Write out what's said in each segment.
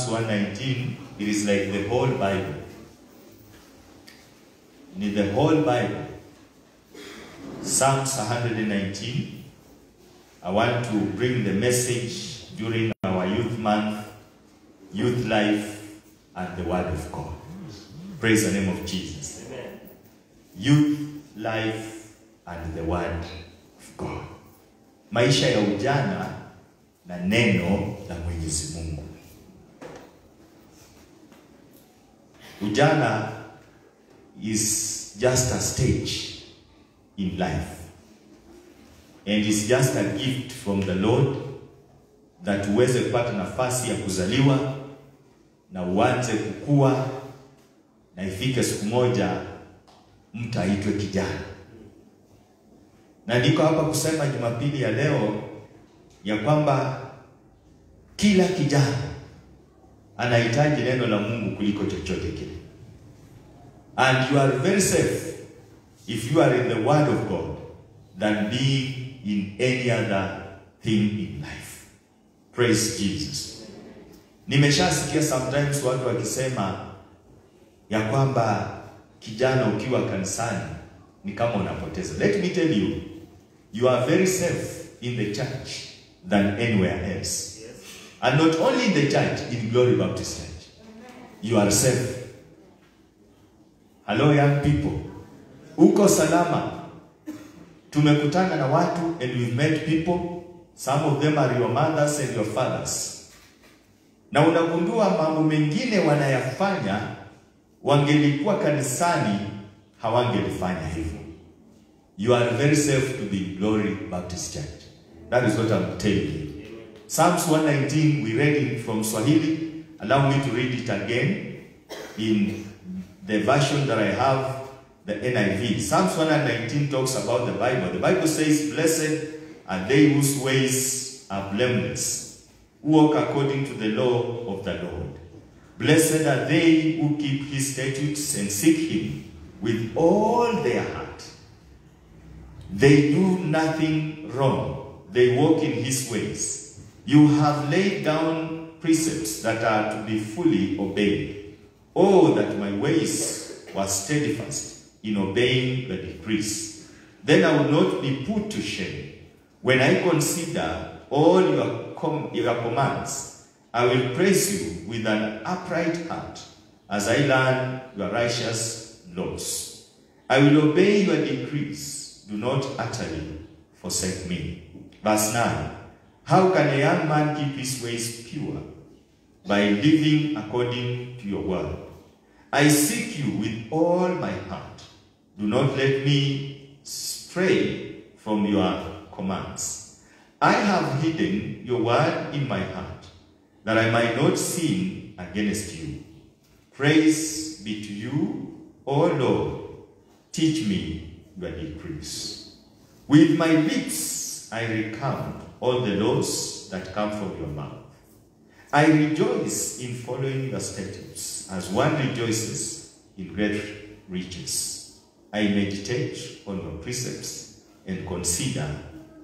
119, it is like the whole Bible. In the whole Bible, Psalms 119, I want to bring the message during our youth month, youth life, and the word of God. Praise the name of Jesus. Amen. Youth, life, and the word of God. Maisha ya ujana na neno la Mwenyezi Mungu. Ujana is just a stage in life. And it's just a gift from the Lord that uweze kupata nafasi ya kuzaliwa na uanze kukua na ifike siku moja mtu aitwe kijana. Na niko hapa kusema Jumapili ya leo ya kwamba kila kijana anahitaji neno la Mungu kuliko chochote kile. And you are very safe if you are in the word of God than being in any other thing in life. Praise Jesus. Nimeshasikia sometimes watu wakisema ya kwamba kijana ukiwa kanisani ni kama unapoteza. Let me tell you, you are very safe in the church than anywhere else. Yes. And not only in the church, in Glory Baptist Church. You are safe. Hello young people. Uko salama. Tumekutana na watu and we've met people. Some of them are your mothers and your fathers. Na unagundua mambo mengine wanayafanya wangelikuwa kanisani hawangelifanya hivyo. You are very safe to the Glory Baptist Church. That is what I'm telling you. Psalms 119, we read it from Swahili. Allow me to read it again in the version that I have, the NIV. Psalms 119 talks about the Bible. The Bible says, "Blessed are they whose ways are blameless, who walk according to the law of the Lord. Blessed are they who keep his statutes and seek him with all their heart. They do nothing wrong. They walk in his ways. You have laid down precepts that are to be fully obeyed. Oh, that my ways were steadfast in obeying the decrees. Then I will not be put to shame. When I consider all your commands, I will praise you with an upright heart as I learn your righteous laws. I will obey your decrees. Do not utterly forsake me." Verse 9. "How can a young man keep his ways pure? By living according to your word. I seek you with all my heart. Do not let me stray from your commands. I have hidden your word in my heart, that I might not sin against you. Praise be to you, O Lord. Teach me your decrees. With my lips I recount all the laws that come from your mouth. I rejoice in following your statutes, as one rejoices in great riches. I meditate on your precepts and consider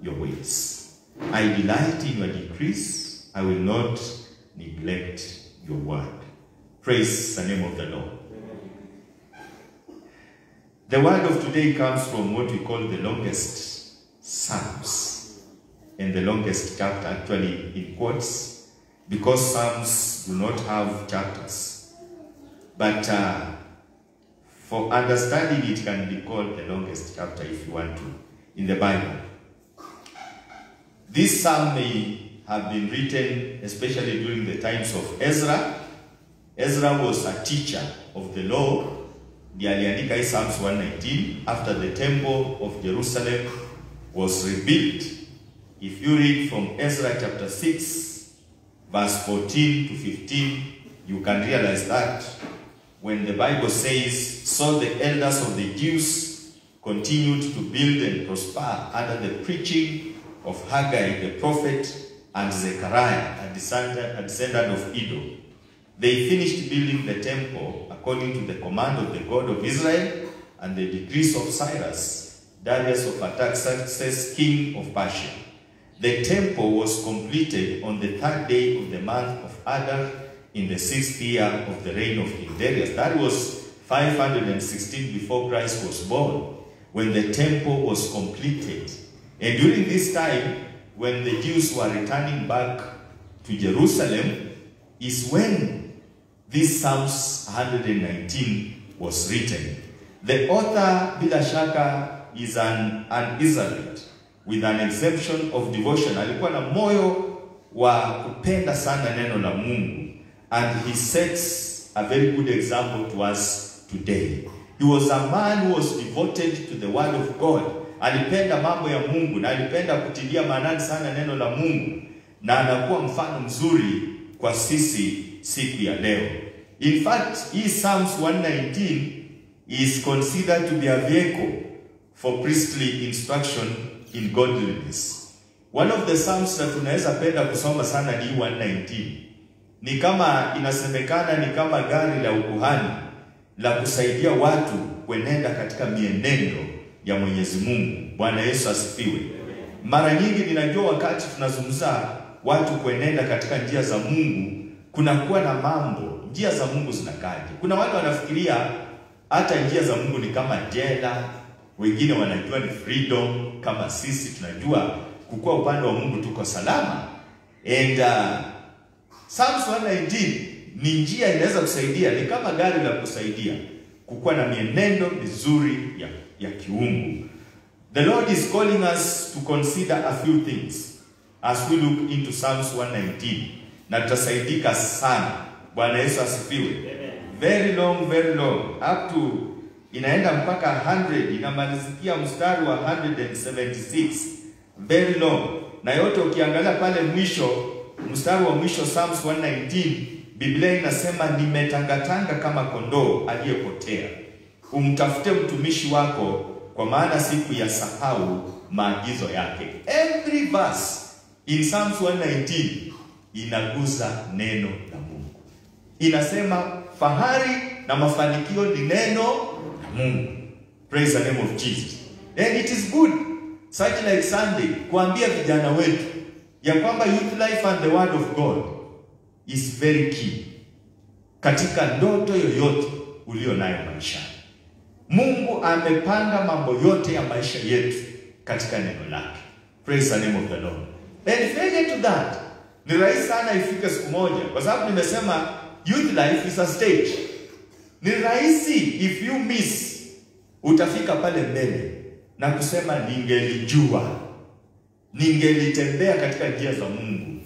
your ways. I delight in your decrees. I will not neglect your word." Praise the name of the Lord. The word of today comes from what we call the longest Psalms, and the longest chapter, actually in quotes, because Psalms do not have chapters. But for understanding, it can be called the longest chapter if you want to, in the Bible. This psalm may have been written especially during the times of Ezra. Ezra was a teacher of the law. Ndiye aliandika hii Psalms 119 after the temple of Jerusalem was rebuilt. If you read from Ezra chapter 6, verse 14 to 15, you can realize that when the Bible says, "So the elders of the Jews continued to build and prosper under the preaching of Haggai the prophet and Zechariah, a descendant of Iddo. They finished building the temple according to the command of the God of Israel and the decrees of Cyrus, Darius of Artaxerxes, king of Persia. The temple was completed on the 3rd day of the month of Adar in the 6th year of the reign of King Darius. That was 516 before Christ was born, when the temple was completed. And during this time, when the Jews were returning back to Jerusalem, is when this Psalms 119 was written. The author, bila shaka, is an Israelite with an exemption of devotion. Alikuwa na moyo wa kupenda sana neno la Mungu, and he sets a very good example to us today. He was a man who was devoted to the word of God. Alipenda mambo ya Mungu na alipenda kutilia maanani sana neno la Mungu, na anakuwa mfano mzuri kwa sisi siku ya leo. In fact, hii Psalms 119 is considered to be a vehicle for priestly instruction in godliness. One of the Psalms that tunaweza penda kusoma sana ni 119. Ni kama inasemekana ni kama gari la ukuhani la kusaidia watu kuenenda katika mienendo ya Mwenyezi Mungu. Bwana Yesu asifiwe. Mara nyingi ninajua wakati tunazungumza watu kuenenda katika njia za Mungu, kunakuwa na mambo, njia za Mungu zinakaje. Kuna watu wanafikiria hata njia za Mungu ni kama jela, wengine wanajua ni freedom, kama sisi tunajua kukua upande wa Mungu tuko salama. And Psalms 119 ni njia inaweza kusaidia, ni kama gari la kusaidia kukua na mienendo mizuri ya kiungu. The Lord is calling us to consider a few things as we look into Psalms 119. Na tutasaidika sana. Bwana Yesu asifiwe. Very long, up to inaenda mpaka 100, inamalizikia mstari wa 176. Very long. Na yote ukiangalia pale mwisho, mstari wa mwisho Psalms 119, Biblia inasema nimetangatanga kama kondoo aliyepotea. Umtafute mtumishi wako, kwa maana siku ya sahau maagizo yake. Every verse in Psalms 119 inagusa neno la Mungu. Inasema fahari na mafanikio ni neno la Mungu. Praise the name of Jesus. And it is good, such like Sunday, kuambia vijana wetu ya kwamba youth life and the word of God is very key katika ndoto yoyote ulio nayo maishani. Mungu amepanga mambo yote ya maisha yetu katika neno lake. Praise the name of the Lord. And failure to that, ni rahisi sana ifike siku moja, kwa sababu nimesema youth life is a stage. Ni rahisi if you miss, utafika pale mbele na kusema ningelijua, ningelitembea katika njia za Mungu,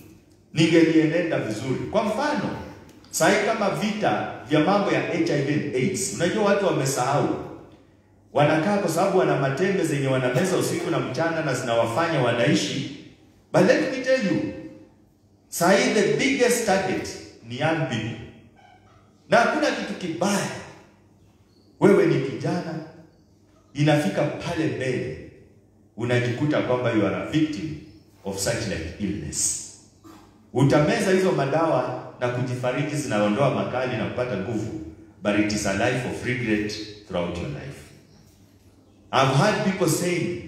ningelienenda vizuri. Kwa mfano, sahi kama vita vya mambo ya HIV and AIDS, unajua watu wamesahau. Wanakaa kwa sababu wana matembe zenye wanameza usiku na mchana na zinawafanya wanaishi. But let me tell you, sahi the biggest target ni young people. Na hakuna kitu kibaya, wewe ni kijana, inafika pale mbele, unajikuta kwamba you are a victim of such like illness. Utameza hizo madawa na kujifariji, zinaondoa makali na kupata nguvu, but it is a life of regret throughout your life. I've heard people saying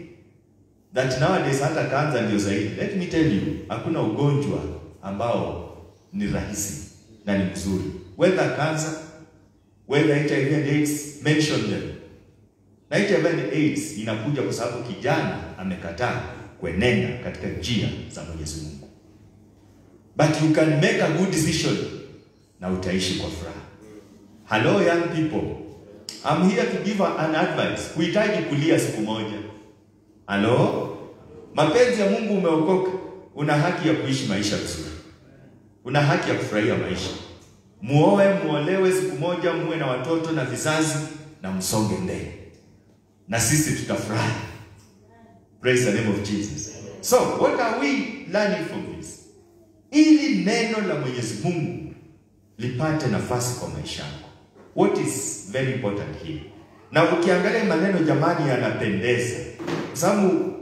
that nowadays hata kanza ndio zaidi. Let me tell you, hakuna ugonjwa ambao ni rahisi na ni mzuri. Whether cancer, whether HIV and AIDS, mention them. Na HIV and AIDS inakuja kwa sababu kijana amekataa kuenenda katika njia za Mwenyezi Mungu. But you can make a good decision na utaishi kwa furaha. Hello young people, I'm here to give an advice. Huhitaji kulia siku moja. Hello? Mapenzi ya Mungu, umeokoka, una haki ya kuishi maisha vizuri. Una haki ya kufurahia maisha. Muoe, muolewe siku moja, muwe na watoto na vizazi na msonge mbele. Na sisi tutafurahi. Praise the name of Jesus. So, what are we learning from this? Ili neno la Mwenyezi Mungu lipate nafasi kwa maisha yako. What is very important here? Na ukiangalia maneno jamani yanapendeza. Kwa sababu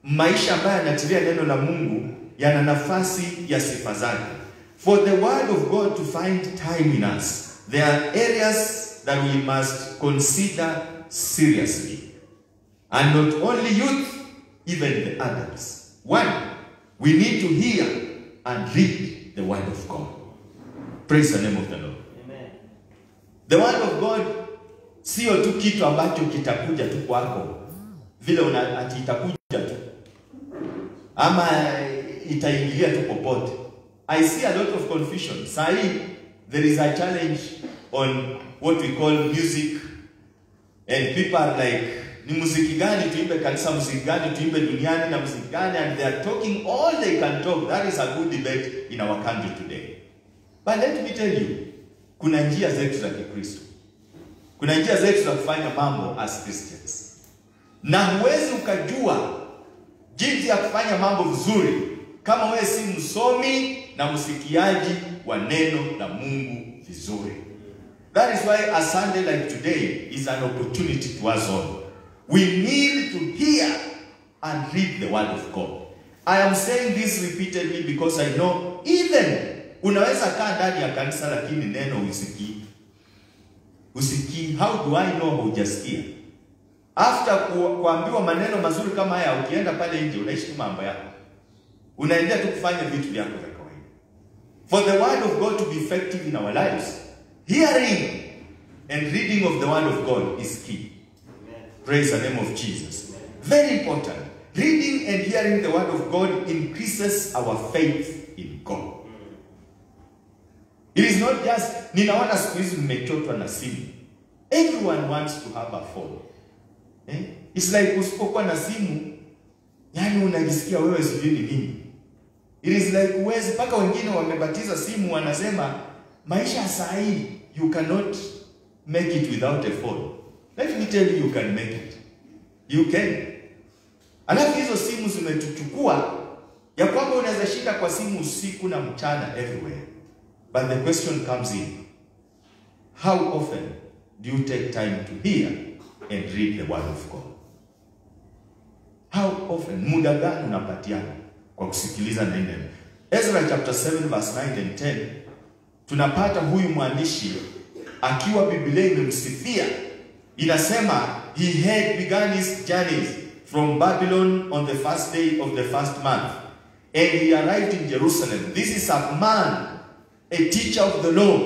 maisha ambayo yanatilia neno la Mungu yana nafasi ya sifa zake. For the word of God to find time in us, there are areas that we must consider seriously. And not only youth, even the adults. One, we need to hear and read the word of God. Praise the name of the Lord. Amen. The word of God sio tu kitu ambacho kitakuja tu kwako vile ati itakuja tu ama itaingilia tu popote. I see a lot of confusion. There is a challenge on what we call music, and people are like, ni muziki gani tuimbe kanisa, muziki gani tuimbe duniani na muziki gani, and they are talking all they can talk. That is a good debate in our country today. But let me tell you, kuna njia zetu za Kikristo. Kuna njia zetu za kufanya mambo as Christians. Na huwezi ukajua jinsi ya kufanya mambo vizuri kama wewe si msomi na msikiaji wa neno la Mungu vizuri. That is why a Sunday like today is an opportunity to us all. We need to hear and read the word of God. I am saying this repeatedly because I know even unaweza kaa ndani ya kanisa lakini neno usikii. Usikii, how do I know hujasikia? After kuambiwa maneno mazuri kama haya, ukienda pale nje unaishi mambo yako. Unaendelea tu kufanya vitu vyako vya kawaida. For the word of God to be effective in our lives, hearing and reading of the word of God is key. Amen. Praise the name of Jesus. Amen. Very important. Reading and hearing the word of God increases our faith in God. It is not just, ninaona siku hizi mmechotwa na simu. Everyone wants to have a phone. It's like usipokuwa na simu, yani unajisikia wewe sijui ni nini. It is like uwezi, paka wengine wamebatiza simu wanasema, maisha saa hii, you cannot make it without a phone. Let me tell you, you can make it. You can. Alafu hizo simu zimetuchukua, ya kwamba unaweza shinda kwa simu usiku na mchana everywhere. But the question comes in, how often do you take time to hear and read the word of God? How often, muda gani unapatiana kwa kusikiliza neno? Ezra chapter 7 verse 9 and 10, tunapata huyu mwandishi akiwa Biblia imemsifia. Inasema, he had begun his journeys from Babylon on the first day of the first month, and he arrived in Jerusalem. This is a man, a teacher of the law,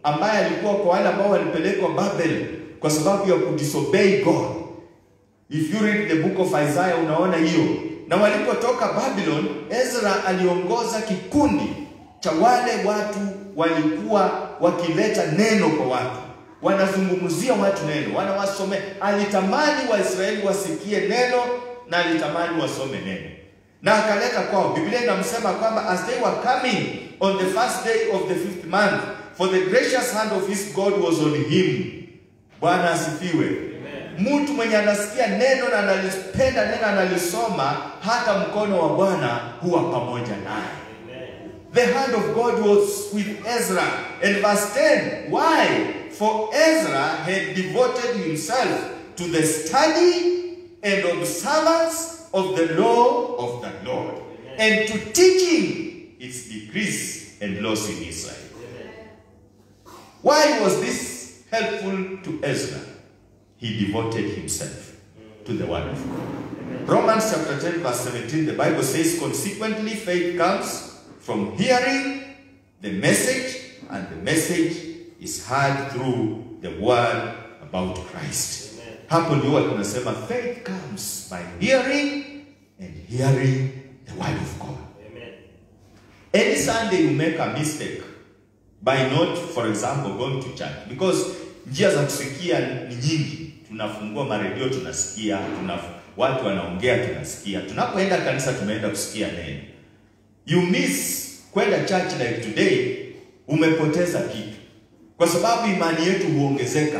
ambaye alikuwa kwa wale ambao walipelekwa Babel kwa sababu ya kudisobey God. If you read the book of Isaiah unaona hiyo. Na walipotoka Babylon, Ezra aliongoza kikundi cha wale watu walikuwa wakileta neno kwa watu. Wanazungumzia watu neno, wanawasome. Alitamani Waisraeli wasikie neno na alitamani wasome neno. Na akaleta kwao. Biblia inamsema kwamba as they were coming on the first day of the 5th month, for the gracious hand of his God was on him. Bwana asifiwe. Mtu mwenye anasikia neno na analipenda neno analisoma, hata mkono wa Bwana huwa pamoja naye. The hand of God was with Ezra. And verse 10, why? For Ezra had devoted himself to the study and observance of the law of the Lord, and to teaching its decrees and laws in Israel. Why was this helpful to Ezra? He devoted himself to the word of God. Romans chapter 10 verse 17, the Bible says, consequently faith comes from hearing the message, and the message is heard through the word about Christ. Hapo ndio tunasema faith comes by hearing, and hearing the word of God. Amen. Any Sunday you make a mistake by not, for example, going to church, because njia za kusikia ni nyingi. Tunafungua maredio tunasikia, watu wanaongea tunasikia. Tunapoenda kanisa tumeenda kusikia neno. You miss kwenda church like today, umepoteza kitu. Kwa sababu imani yetu huongezeka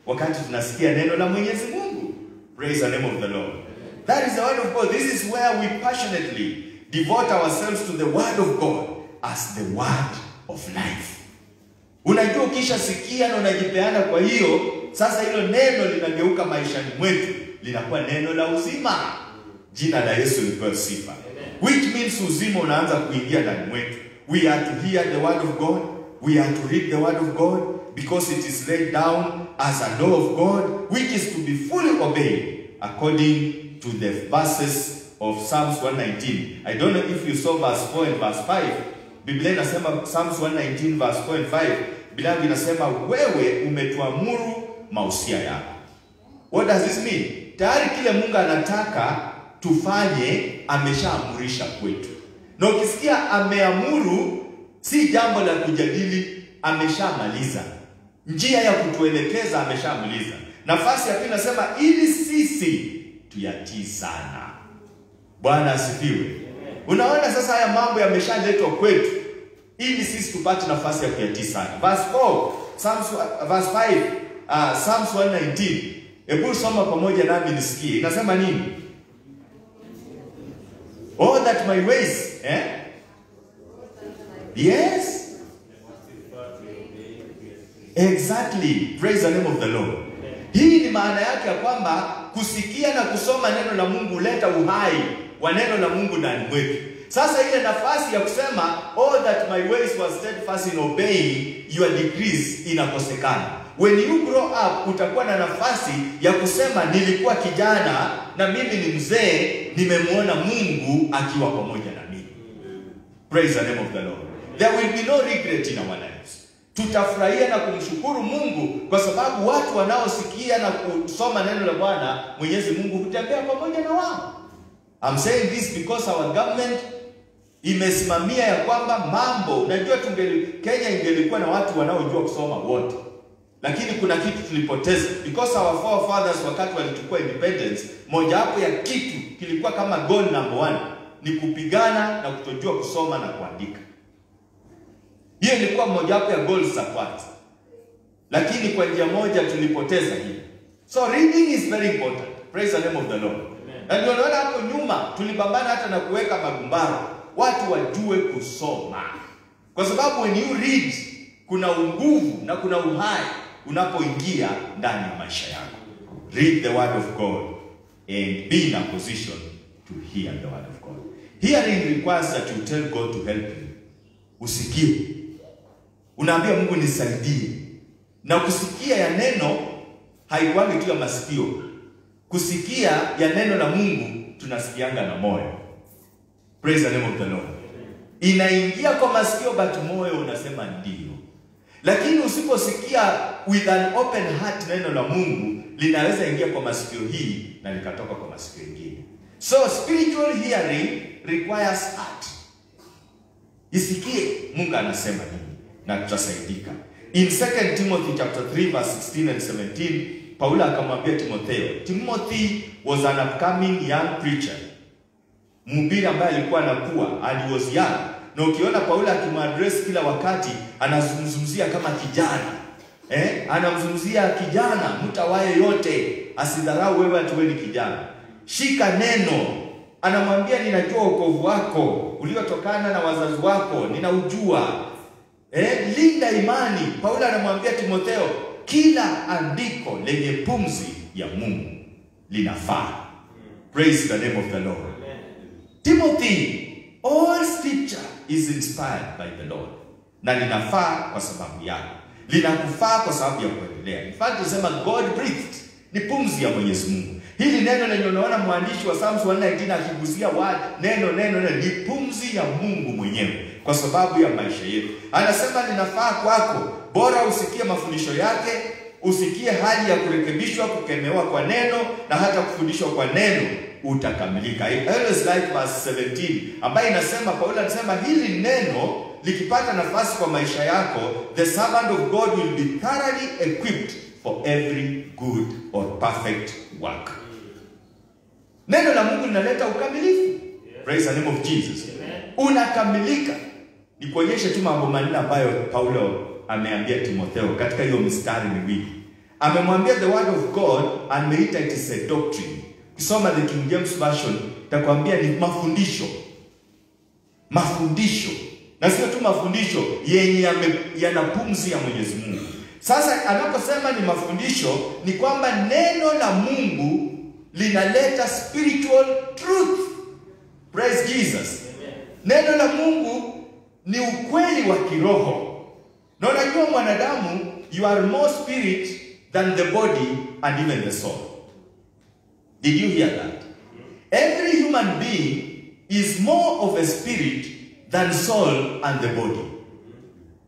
wakati tunasikia neno la Mwenyezi Mungu. Praise the name of the Lord. That is the word of God. This is where we passionately devote ourselves to the word of God as the word of life. Unajua ukisha sikia na unajipeana kwa hiyo, sasa hilo neno linageuka maishani mwetu, linakuwa neno la uzima. Jina la Yesu lipewe sifa. Which means uzima unaanza kuingia ndani mwetu. We are to hear the word of God. We are to read the word of God, because it is laid down as a law of God, which is to be fully obeyed according to the verses of Psalms 119. I don't know if you saw verse 4 and verse 5. Biblia inasema Psalms 119 verse 4 and 5, Biblia inasema wewe umetuamuru mausia yako. What does this mean? Tayari kile Mungu anataka tufanye ameshaamurisha kwetu. Na ukisikia ameamuru, si jambo la kujadili, ameshamaliza. Njia ya kutuelekeza ameshamaliza. Nafasi ya pili nasema ili sisi tuyatii sana. Bwana asifiwe. Unaona sasa haya mambo yameshaletwa kwetu ili sisi tupate nafasi ya kuyatii sana. Verse 4, verse 5, Psalms 119. Hebu soma pamoja nami nisikie. Inasema nini? Oh, that my ways, Yes. Exactly. Praise the name of the Lord. Hii ni maana yake ya kwamba kusikia na kusoma neno la Mungu huleta uhai wa neno la Mungu ndani mwetu. Sasa ile nafasi ya kusema oh that my ways was steadfast in obeying your decrees inakosekana. When you grow up utakuwa na nafasi ya kusema nilikuwa kijana na mimi ni mzee, nimemuona Mungu akiwa pamoja na mimi. Praise the name of the Lord. There will be no regret in our lives. Tutafurahia na kumshukuru Mungu kwa sababu watu wanaosikia na kusoma neno la Bwana, Mwenyezi Mungu hutembea pamoja na wao. I'm saying this because our government imesimamia ya kwamba mambo, unajua Kenya ingelikuwa na watu wanaojua kusoma wote. Lakini kuna kitu tulipoteza because our forefathers wakati walichukua independence, moja wapo ya kitu kilikuwa kama goal number 1 ni kupigana na kutojua kusoma na kuandika. Hiyo ilikuwa moja wapo ya goals za kwanza. Lakini kwa njia moja tulipoteza hiyo. So reading is very important. Praise the name of the Lord. Na ndio unaona hapo nyuma tulipambana hata na kuweka magumbaro watu wajue kusoma. Kwa sababu when you read kuna nguvu na kuna uhai unapoingia ndani ya maisha yako. Read the word of God and be in a position to hear the word of God. Hearing requires that you tell God to help you. Usikie. Unaambia Mungu nisaidie. Na kusikia ya neno haikuangi tu ya masikio. Kusikia ya neno la Mungu tunasikianga na moyo. Praise the name of the Lord. Inaingia kwa masikio but moyo unasema ndio. Lakini usiposikia with an open heart neno la Mungu linaweza ingia kwa masikio hii na likatoka kwa masikio mengine. So spiritual hearing requires heart. Isikie Mungu anasema nini na tutasaidika. In 2 Timothy chapter 3 verse 16 and 17, Paulo akamwambia Timotheo. Timothy was an upcoming young preacher. Mhubiri ambaye alikuwa anakuwa, and was young. Na ukiona Paulo akimaddress kila wakati anazungumzia kama kijana. Anamzungumzia kijana mtawaye yote, asidharau wewe ati wewe ni kijana. Shika neno. Anamwambia ninajua wokovu wako uliotokana na wazazi wako, ninaujua. Linda imani. Paulo anamwambia Timotheo kila andiko lenye pumzi ya Mungu linafaa. Praise the name of the Lord. Timothy, all scripture is inspired by the Lord. Na linafaa kwa sababu yako. Linakufaa kwa sababu ya kuendelea. In fact, tunasema God breathed. Ni pumzi ya Mwenyezi Mungu. Hili neno lenye unaona mwandishi wa Psalms 119 akigusia neno ni pumzi ya Mungu mwenyewe kwa sababu ya maisha yetu. Anasema linafaa kwako. Bora usikie mafundisho yake, usikie hali ya kurekebishwa, kukemewa kwa neno na hata kufundishwa kwa neno, utakamilika. I always like verse 17 ambayo inasema, Paulo anasema hili neno likipata nafasi kwa maisha yako, the servant of God will be thoroughly equipped for every good or perfect work. Neno la Mungu linaleta ukamilifu. Praise the name of Jesus. Unakamilika. Nikuonyeshe tu mambo manne ambayo Paulo ameambia Timotheo katika hiyo mistari miwili. Amemwambia the word of God and meditate is a doctrine. Kisoma the King James Version itakwambia ni mafundisho. Mafundisho. Na sio tu mafundisho yenye yana pumzi ya Mwenyezi Mungu. Sasa anaposema ni mafundisho ni kwamba neno la Mungu linaleta spiritual truth. Praise Jesus. Neno la Mungu ni ukweli wa kiroho. Na unajua mwanadamu, you are more spirit than the body and even the soul. Did you hear that? Every human being is more of a spirit than soul and the body.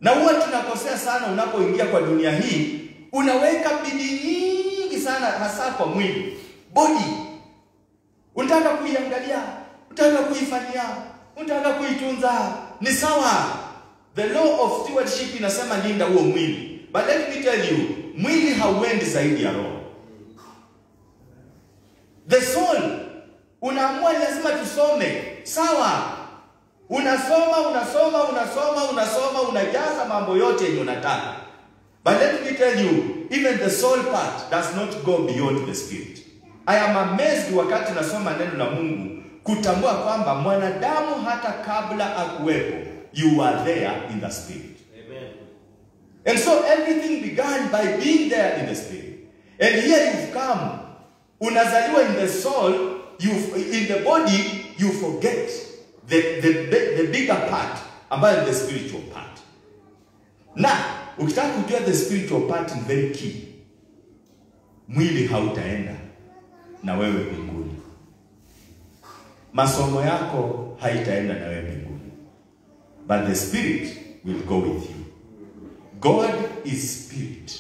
Na huwa tunakosea sana unapoingia kwa dunia hii, unaweka bidii nyingi sana hasa kwa mwili. Body. Unataka kuiangalia, unataka kuifanyia, unataka kuitunza. Ni sawa. The law of stewardship inasema linda huo mwili. But let me tell you, mwili hauendi zaidi ya roho. The soul, unaamua lazima tusome. Sawa. Unasoma, unajaza mambo yote yenye unataka. But let me tell you, even the soul part does not go beyond the spirit. I am amazed wakati nasoma neno la Mungu kutambua kwamba mwanadamu hata kabla akuwepo, you are there in the spirit. Amen. And so everything began by being there in the spirit. And here you've come. Unazaliwa in the soul, in the body, you forget the bigger part about the spiritual part. Now, ukitaka kujua the spiritual part is very key. Mwili hautaenda na wewe mbinguni. Masomo yako haitaenda na wewe mbinguni. But the spirit will go with you. God is spirit.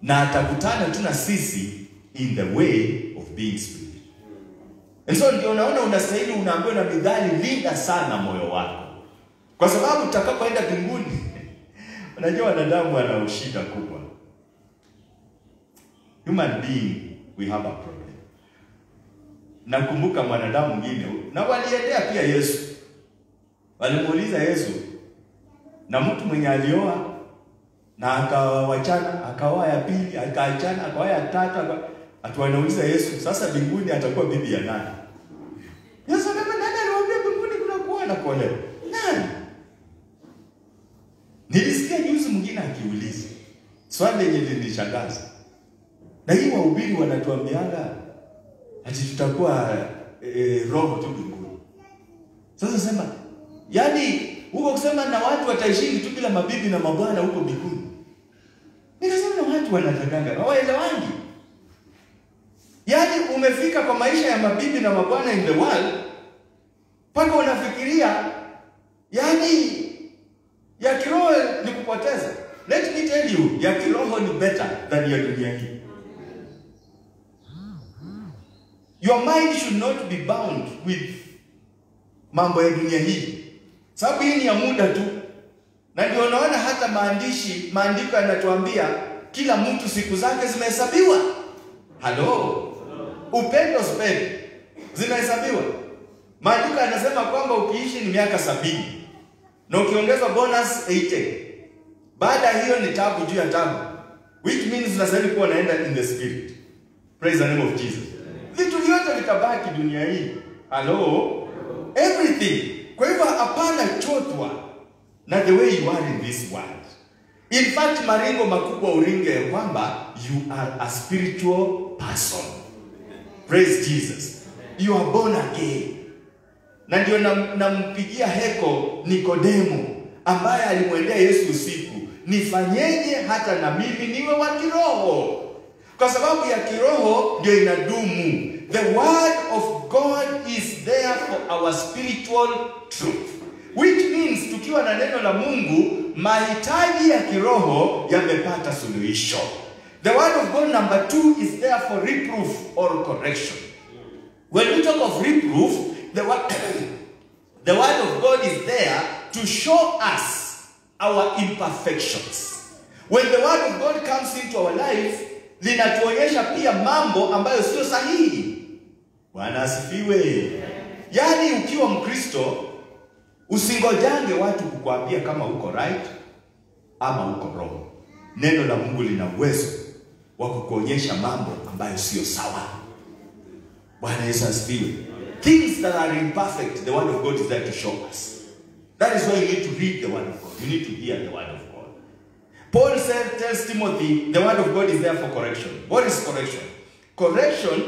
Na atakutana tu na sisi in the way of being spirit. And so ndio unaona unastahili unaambiwa na Mithali, linda sana moyo wako. Kwa sababu utakapoenda mbinguni, unajua wanadamu wana shida kubwa. Human being, we have a problem. Nakumbuka mwanadamu mwingine, na waliendea pia Yesu. Walimuuliza Yesu, na mtu mwenye alioa na akawachana, akaoa ya pili, akaachana, akaoa ya tatu, atuanauliza Yesu, sasa mbinguni atakuwa bibi ya nani? Yesu anasema, nani aliwaambia mbinguni kuna kuoa na kuolewa? Nani? Nilisikia juzi mwingine akiuliza swali lenye lilishangaza. Na hii wahubiri wanatuambianga ati tutakuwa roho tu mbinguni. Sasa sema, yani huko kusema na watu wataishi tu bila mabibi na mabwana huko mbinguni. Nikasema na watu wanatakanga, hawaelewangi. Yani umefika kwa maisha ya mabibi na mabwana in the world, paka unafikiria yani ya kiroho ni kupoteza. Let me tell you, ya kiroho ni better than ya dunia hii. Your mind should not be bound with mambo ya dunia hii. Sababu hii ni ya muda tu. Na ndio unaona hata maandiko yanatuambia kila mtu siku zake zimehesabiwa. Hello. Upendo spend zimehesabiwa. Maandiko yanasema kwamba ukiishi ni miaka 70 na ukiongeza bonus 80. Baada hiyo ni tabu juu ya tabu. Which means unastahili kuwa naenda in the spirit. Praise the name of Jesus. Vitu vyote vitabaki dunia hii. Hello? Everything. Kwa hivyo hapana chotwa na the way you are in this world. In fact, maringo makubwa uringe ya kwamba you are a spiritual person. Praise Jesus. You are born again. Na ndio nampigia heko Nikodemo ambaye alimwendea Yesu usiku. Nifanyeje hata na mimi niwe wa kiroho? Kwa sababu ya kiroho ndio inadumu. The word of God is there for our spiritual truth. Which means tukiwa na neno la Mungu, mahitaji ya kiroho yamepata suluhisho. The word of God number 2 is there for reproof or correction. When we talk of reproof, the word of God is there to show us our imperfections. When the word of God comes into our life, linatuonyesha pia mambo ambayo sio sahihi. Bwana asifiwe. Yani ukiwa Mkristo, usingojange watu kukuambia kama uko right ama uko wrong. Neno la Mungu lina uwezo wa kukuonyesha mambo ambayo sio sawa. Bwana Yesu asifiwe. Things that are imperfect, the word of God is there to show us. That is why you need to read the word of God. You need to hear the word of God. Paul tells Timothy, the word of God is there for correction. What is correction? Correction,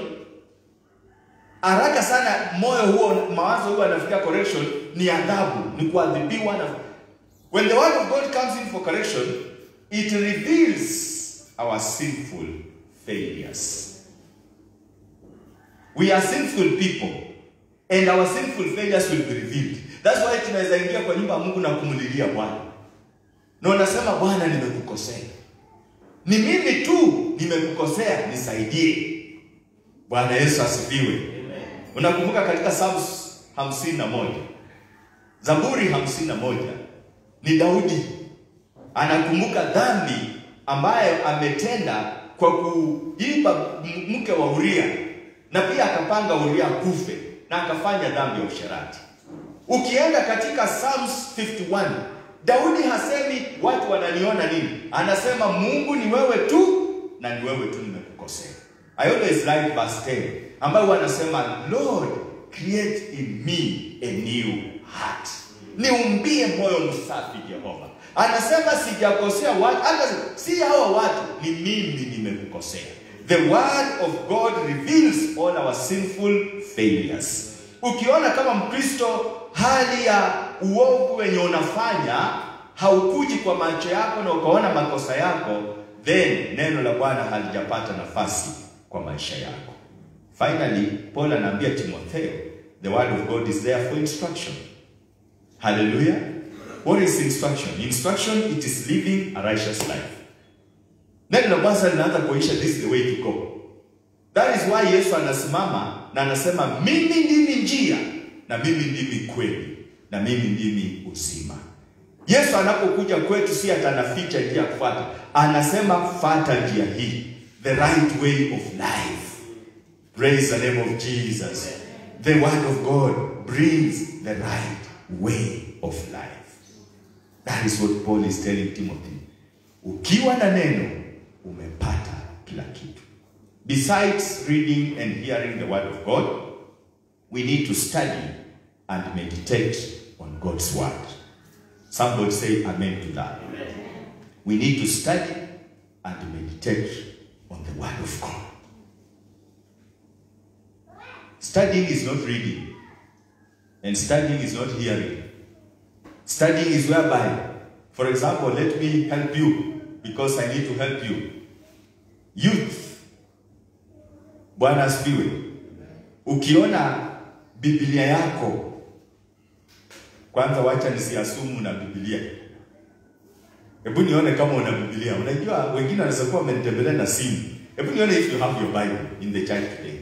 haraka sana moyo huo, mawazo huo anafikia correction ni adhabu, ni kuadhibiwa na. When the word of God comes in for correction, it reveals our sinful failures. We are sinful people, and our sinful failures will be revealed. That's why tunaweza ingia kwa nyumba ya Mungu na kumlilia Bwana. Na unasema Bwana, nimekukosea. Ni mimi tu nimekukosea, nisaidie. Bwana Yesu asifiwe. Amen. Unakumbuka katika Psalms 51. Zaburi 51 ni Daudi anakumbuka dhambi ambayo ametenda kwa kuiba mke wa Uria, na pia akapanga Uria kufe na akafanya dhambi ya usherati. Ukienda katika Psalms 51, Daudi hasemi watu wananiona nini, anasema Mungu ni wewe tu na ni wewe tu nimekukosea. I always like verse 10 ambayo wanasema Lord, create in me a new heart. Niumbie moyo msafi Jehova. Anasema sijakosea watu, hata si hawa watu, ni mimi nimekukosea. The word of God reveals all our sinful failures. Ukiona kama Mkristo hali ya uovu wenye unafanya haukuji kwa macho yako na ukaona makosa yako, then neno la Bwana halijapata nafasi kwa maisha yako. Finally, Paul anaambia Timotheo, the word of God is there for instruction. Hallelujah. What is instruction? Instruction, it is living a righteous life. Neno la Bwana linaanza kuonyesha this is the way to go. That is why Yesu anasimama na anasema mimi ndimi njia, na mimi ndimi kweli, na mimi ndimi uzima. Yesu anapokuja kwetu si atanaficha njia ya kufuata. Anasema fuata njia hii, the right way of life. Praise the name of Jesus. The word of God brings the right way of life. That is what Paul is telling Timothy. Ukiwa na neno, umepata kila kitu. Besides reading and hearing the word of God, we need to study and meditate on God's word. Somebody say amen to that. Amen. We need to study and meditate on the word of God. Studying is not reading, and studying is not hearing. Studying is whereby, for example, let me help you because I need to help you. Youth, Bwana asifiwe. Ukiona Biblia yako, kwanza wacha nisiasumu na Biblia. Hebu nione kama una Biblia. Unajua wengine wanaweza kuwa wamenitembelea na simu. Hebu nione if you have your Bible in the church today.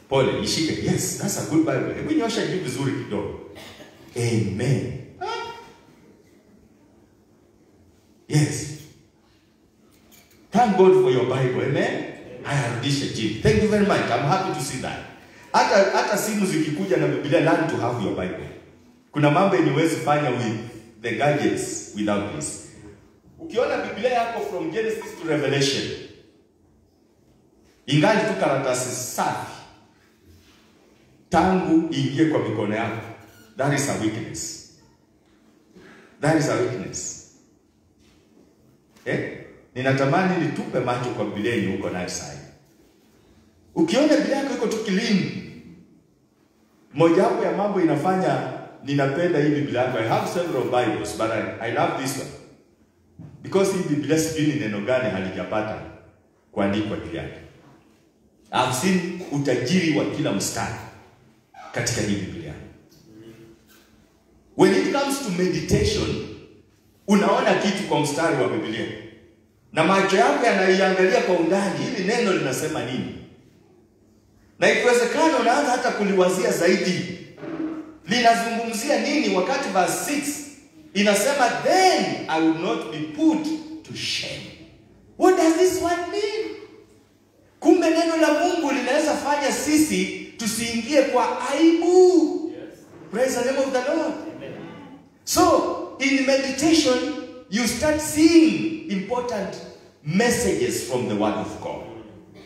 Pole, ishike. Yes, that's a good Bible. Hebu nyosha juu vizuri kidogo. Amen. Yes. Thank God for your Bible. Amen. Ayarudishe chini. Thank you very much. I'm happy to see that. Hata simu zikikuja na Biblia, learn to have your Bible. Kuna mambo yenye huwezi fanya with the gadgets without this. Ukiona Biblia yako from Genesis to Revelation, ingali tu karatasi safi, tangu ingie kwa mikono yako, that is a weakness. That is a weakness. Ninatamani nitupe macho kwa Biblia yenye uko nayo sasa. Ukiona Biblia yako iko tu clean, moja hapo ya mambo inafanya ninapenda hii Biblia yako. I have several Bibles, but I love this one. Because hii Biblia sijui ni neno gani halijapata kuandikwa juu yake. I've seen utajiri wa kila mstari katika hii Biblia. When it comes to meditation, unaona kitu kwa mstari wa Biblia, na macho yako yanaiangalia kwa undani, hili neno linasema nini. Na ikiwezekana unaanza hata kuliwazia zaidi, linazungumzia nini. Wakati verse 6 inasema then I will not be put to shame. What does this one mean? Kumbe neno la Mungu linaweza fanya sisi tusiingie kwa aibu. Yes. Praise the name of the Lord. Amen. So in meditation you start seeing important messages from the word of God.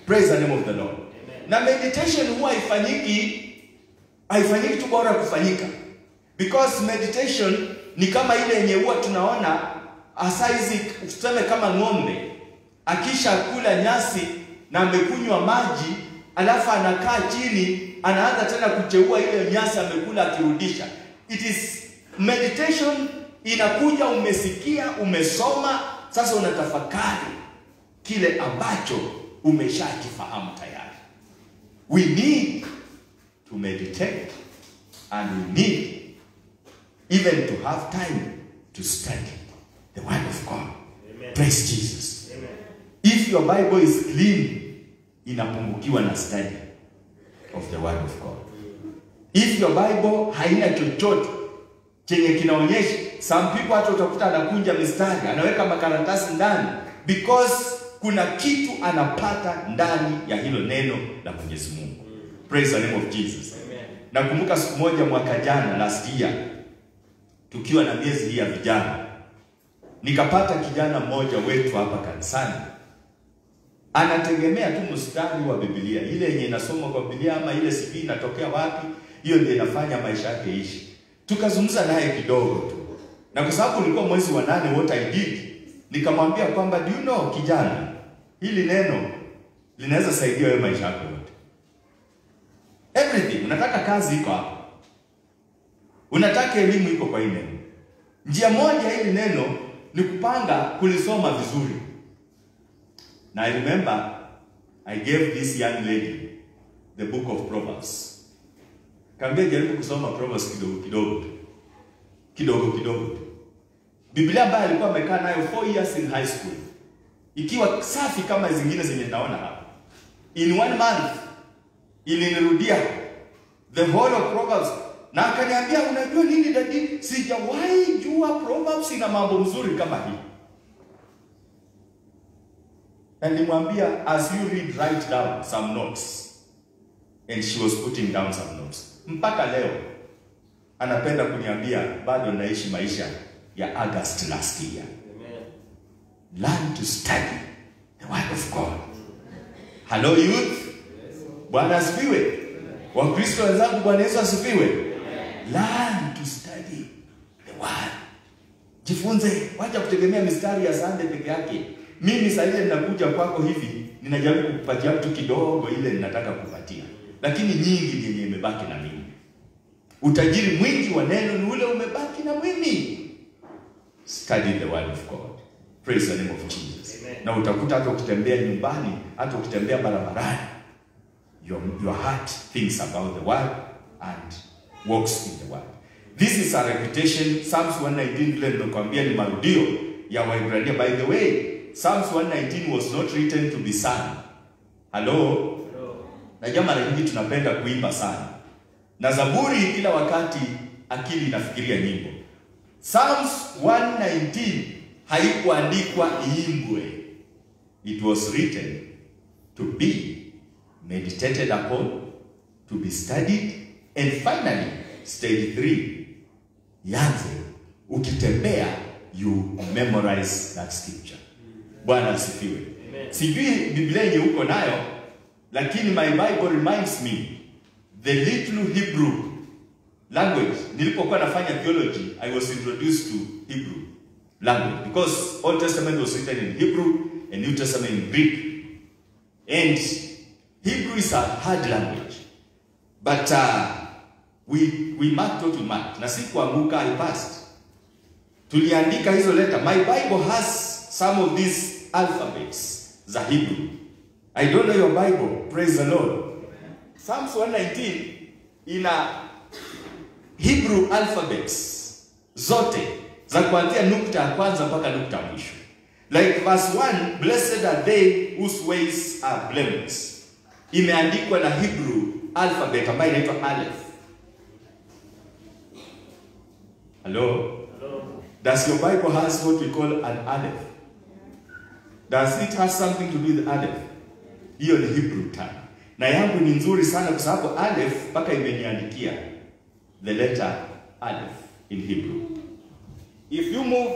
Praise the name of the Lord. Amen. Na meditation huwa haifanyiki tu bora kufanyika. Because meditation ni kama ile yenye huwa tunaona asaizi, tuseme kama ng'ombe akisha kula nyasi na amekunywa maji, alafu anakaa chini, anaanza tena kucheua ile nyasi amekula akirudisha. It is meditation, inakuja umesikia, umesoma, sasa unatafakari kile ambacho umeshakifahamu tayari. We need to meditate And we need even to have time to study the Word of God. Amen. Praise Jesus. Amen. If your Bible is clean, inapungukiwa na study of the Word of God. If your Bible haina chochote chenye kinaonyesha, some people hata utakuta anakunja mistari, anaweka makaratasi ndani because kuna kitu anapata ndani ya hilo neno la Mwenyezi Mungu. Praise the name of Jesus. Amen. Nakumbuka siku moja mwaka jana, last year, tukiwa na miezi hii ya vijana, nikapata kijana mmoja wetu hapa kanisani. Anategemea tu mstari wa Biblia, ile yenye inasoma kwa Biblia ama ile sipi inatokea wapi, hiyo ndio inafanya maisha yake ishi. Tukazungumza naye kidogo tu. Na kwa sababu ulikuwa mwezi wa 8 what I did, nikamwambia kwamba do you know kijana, hili neno linaweza saidia wewe maisha yako yote. Everything, unataka kazi iko hapa. Unataka elimu iko kwa hili neno. Njia moja hili neno ni kupanga kulisoma vizuri. Now I remember I gave this young lady the book of Proverbs. Kaambia jaribu kusoma Proverbs kidogo. Biblia ambayo alikuwa amekaa nayo 4 years in high school, ikiwa safi kama zingine zenye naona hapa. In 1 month ilinirudia the whole of Proverbs. Na akaniambia, unajua nini dadi, sijawahi jua Proverbs ina mambo mzuri kama hii. Na nilimwambia, as you read, write down some notes. And she was putting down some notes. Mpaka leo anapenda kuniambia bado naishi maisha ya August last year. Amen. Learn to study the Word of God. Hello youth. Bwana asifiwe. Wakristo wenzangu, Bwana Yesu asifiwe. Learn to study the Word. Jifunze, wacha kutegemea mistari ya Sunday peke yake. Mimi sasa ile ninakuja kwako hivi, ninajaribu kukupatia tu kidogo ile ninataka kupatia. Lakini nyingi ndiye imebaki na mimi. Utajiri mwingi wa neno ni ule umebaki na mimi. Study the Word of God. Praise the name of Jesus. Amen. Na utakuta hata ukitembea nyumbani, hata ukitembea barabarani, your heart thinks about the Word and walks in the Word. This is a repetition. Psalms 119 vile nimekwambia ni marudio ya Waebrania. By the way, Psalms 119 was not written to be sung. Hello? Najua mara nyingi tunapenda kuimba sana. Na Zaburi kila wakati akili inafikiria nyimbo. Psalms 119 haikuandikwa iimbwe. It was written to be meditated upon, to be studied, and finally, stage 3, yanze, ukitembea, you memorize that scripture. Bwana asifiwe. Sijui Biblia yenye uko nayo, lakini my Bible reminds me the little Hebrew language. Nilipokuwa nafanya theology, I was introduced to Hebrew language because Old Testament was written in Hebrew and New Testament in Greek. And Hebrew is a hard language. But we marked what we marked. Na si kuanguka, I passed. Tuliandika hizo letter. My Bible has some of these alphabets za Hebrew. I don't know your Bible. Praise the Lord. Psalms 119 ina Hebrew alphabets zote za kuanzia nukta ya kwanza mpaka nukta mwisho. Like verse 1, blessed are they whose ways are blameless. Imeandikwa na Hebrew alphabet ambayo inaitwa Aleph. Hello? Hello? Does your Bible has what we call an Aleph? Does it have something to do with Aleph? Hiyo ni Hebrew term. Na yangu ni nzuri sana kwa sababu Aleph mpaka imeniandikia the letter Aleph in Hebrew. If you move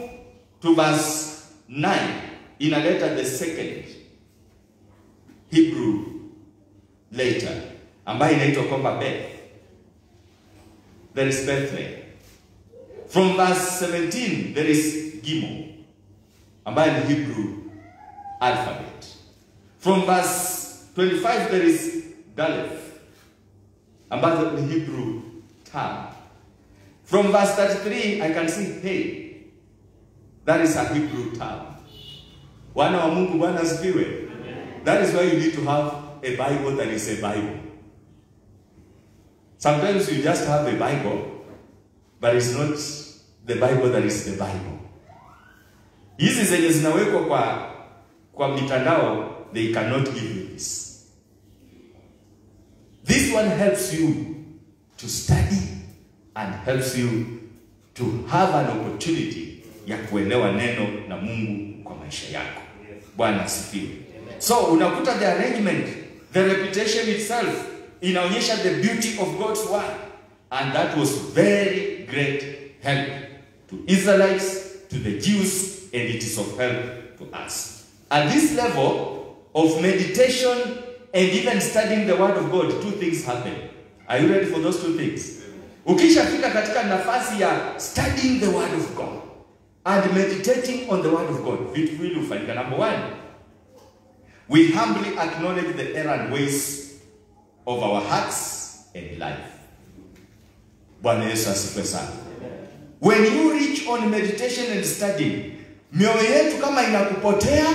to verse 9, inaleta the second Hebrew letter ambayo inaitwa kwamba Beth. There is Bethlehem. From verse 17 there is Gimel ambayo ni Hebrew alphabet. From verse 25 there is Daleth ambayo ni Hebrew term. From verse 33 I can see Hey. That is a Hebrew term. Wana wa Mungu, Bwana asifiwe. That is why you need to have a Bible that is a Bible. Sometimes you just have a Bible, but it's not the Bible that is the Bible. Hizi zenye zinawekwa kwa mitandao, they cannot give you this. This one helps you to study and helps you to have an opportunity ya kuelewa neno na Mungu kwa maisha yako. Bwana asifiwe. So unakuta the arrangement, the reputation itself inaonyesha the beauty of God's word, and that was very great help to Israelites, to the Jews, and it is of help to us. At this level of meditation and even studying the word of God, two things happen. Are you ready for those two things? Ukishafika katika nafasi ya studying the word of God and meditating on the word of God, vitu vile hufanyika. Number one, we humbly acknowledge the errant ways of our hearts and life. Bwana Yesu asifiwe sana. When you reach on meditation and studying, mioyo yetu kama inakupotea,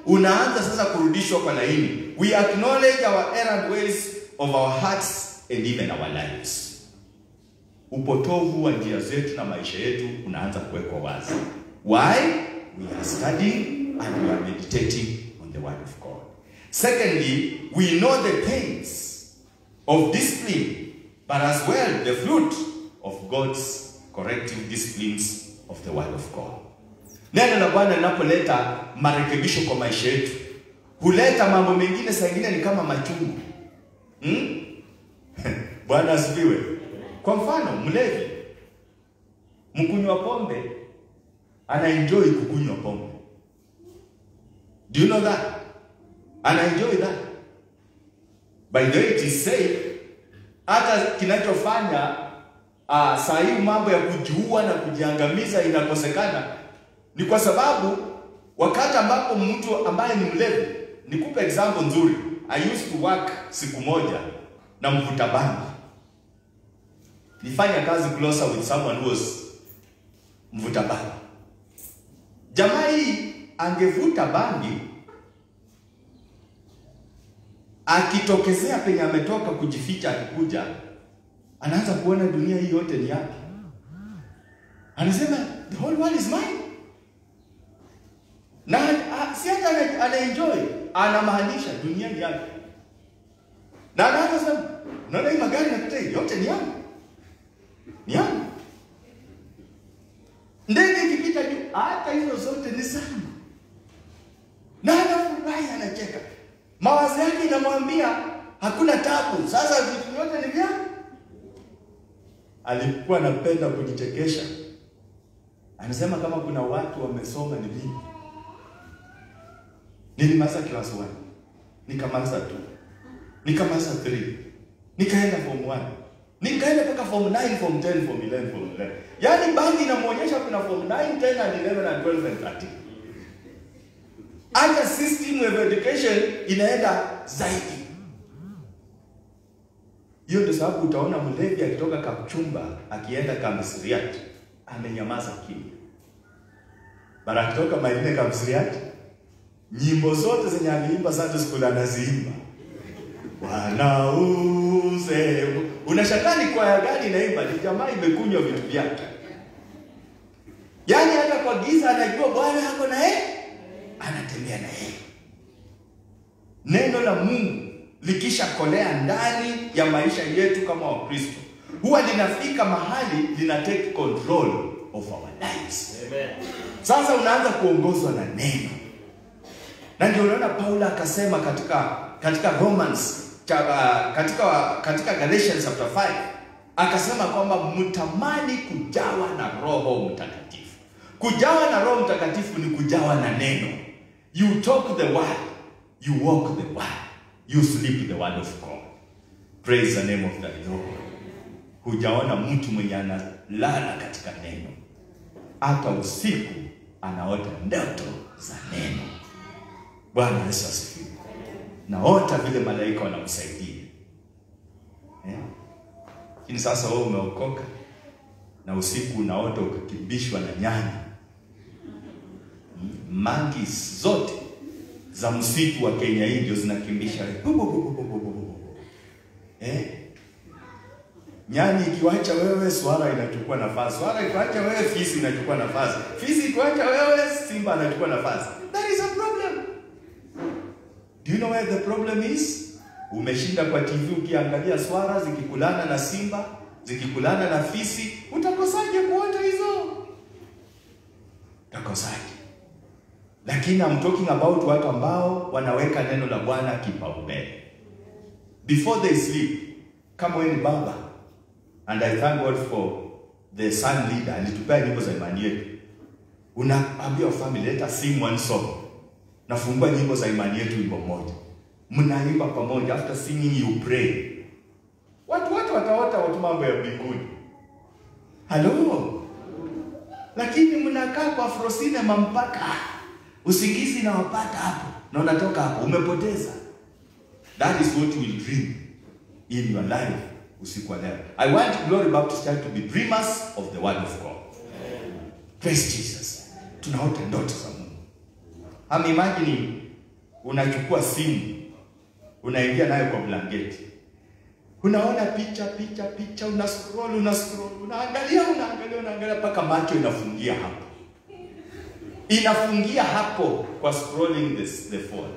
unaanza sasa kurudishwa kwa laini. We acknowledge our errant ways of our hearts and even our lives. Upotovu wa njia zetu na maisha yetu unaanza kuwekwa wazi. Why? We are studying and we are meditating on the word of God. Secondly, we know the pains of discipline, but as well the fruit of God's corrective disciplines of the word of God. Neno la Bwana linapoleta marekebisho kwa maisha yetu, huleta mambo mengine saa nyingine ni kama machungu. Bwana asifiwe. Kwa mfano, mlevi, mkunywa pombe, anaenjoy kukunywa pombe. Do you know that? Anaenjoy that. By the way, it is said, hata kinachofanya saa hii mambo ya kujiua na kujiangamiza inakosekana ni kwa sababu wakati ambapo mtu ambaye ni mlevi, nikupe example nzuri. I used to work siku moja na mvuta bangi. Nifanya kazi closer with someone who was mvuta bangi. Jamaa hii angevuta bangi, akitokezea penye ametoka kujificha akikuja, anaanza kuona dunia hii yote ni yake. Anasema the whole world is mine. Na si hata anaenjoy, anamaanisha dunia ni yake. Na anaanza sema, unaona hii magari napita yote ni yangu. Ni yangu. Ndege ikipita juu, hata hizo zote ni zangu. Na anafurahi, anacheka. Mawazo yake inamwambia hakuna tabu, sasa vitu vyote ni vyangu. Alikuwa anapenda kujichekesha. Anasema kama kuna watu wamesoma ni mimi. Nilimaliza class 1. Nikamaliza 2. Nikamaliza 3. Nikaenda form 1. Nikaenda mpaka form 9, form 10, form 11, form 11. Yaani bangi inamuonyesha kuna form 9, 10 and 11 and 12 and 13. Hata system of education inaenda zaidi. Hiyo ndio sababu utaona mlevi akitoka Kapchumba akienda Kamsiriat amenyamaza kimya. Bara akitoka Maine Kamsiriat, nyimbo zote zenye aliimba Sunday school anaziimba. Bwana uze. Unashangaa ni kwaya gani inaimba? Ni jamaa imekunywa vitu vyake. Yaani hata kwa giza anajua Bwana yako na yeye, anatembea na yeye. Neno la Mungu likishakolea ndani ya maisha yetu kama Wakristo, huwa linafika mahali lina take control of our lives. Amen. Sasa unaanza kuongozwa na neno. Na ndio unaona Paulo akasema katika Romans katika Galatians chapter 5 akasema kwamba mtamani kujawa na Roho Mtakatifu. Kujawa na Roho Mtakatifu ni kujawa na neno. You talk the word, you walk the word, you sleep the word of God. Praise the name of the Lord. Hujaona mtu mwenye analala katika neno, hata usiku anaota ndoto za neno. Bwana Yesu asifiwe. Naota vile malaika wanamsaidia. Lakini sasa wewe umeokoka na usiku unaota ukikimbishwa na nyani. Monkeys zote za msitu wa Kenya hii ndio zinakimbisha. Nyani ikiwacha wewe, swara inachukua nafasi. Swara ikiwacha wewe, fisi inachukua nafasi. Fisi ikiwacha wewe, simba anachukua nafasi. That is a problem. Do you know where the problem is? Umeshinda kwa TV ukiangalia swara zikikulana na simba, zikikulana na fisi, utakosaje kuota hizo? Utakosaje? Lakini I'm talking about watu ambao wanaweka neno la Bwana kipaumbele. Before they sleep, kama wewe ni baba, and I thank God for the son leader, alitupea nyimbo za imani yetu. Unaambia family, let us sing one song. Nafungua nyimbo za imani yetu wimbo mmoja. Mnaimba pamoja, after singing you pray. Watu wataota watu mambo ya mbinguni. Hello. Lakini mnakaa kwa Afrocinema mpaka usingizi na wapata hapo. Na unatoka hapo umepoteza. That is what you will dream in your life usiku wa leo. I want Glory Baptist Church to be dreamers of the word of God. Amen. Praise Jesus. Tunaota ndoto za Mungu. Imagine unachukua simu, unaingia nayo kwa blanketi. Unaona picha, una scroll, unaangalia mpaka macho inafungia hapo. Inafungia hapo kwa scrolling the phone.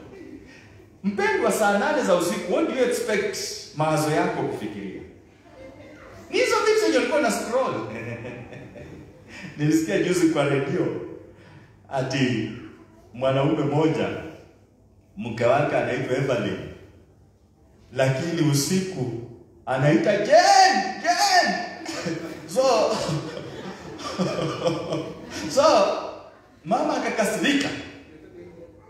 Mpendwa, saa 8 za usiku, what do you expect mawazo yako kufikiria? Hizo vitu zenye ulikuwa na scroll. Nilisikia juzi kwa radio ati mwanaume mmoja mke wake anaitwa Evelyn, lakini usiku anaita Jen. So mama akakasirika.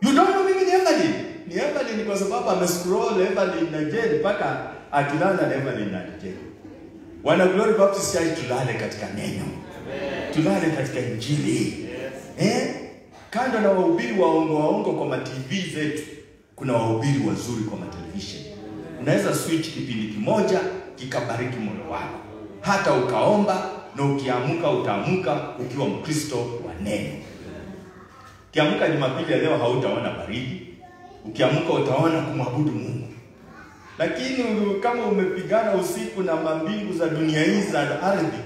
You don't know mimi ni Evelyn. Ni Evelyn kwa sababu amescroll Evelyn na Jen mpaka akilala na Evelyn na Jen. Wana Glory Baptist Church, tulale katika neno. Amen. Tulale katika Injili. Yes. Kando na wahubiri waongo kwa TV zetu, kuna wahubiri wazuri kwa television. Unaweza switch kipindi kimoja kikabariki moyo wako. Hata ukaomba na ukiamka utaamka ukiwa Mkristo wa neno. Ukiamka Jumapili leo hautaona baridi. Ukiamka utaona kumwabudu Mungu. Lakini kama umepigana usiku na mambingu za dunia hii za ardhi,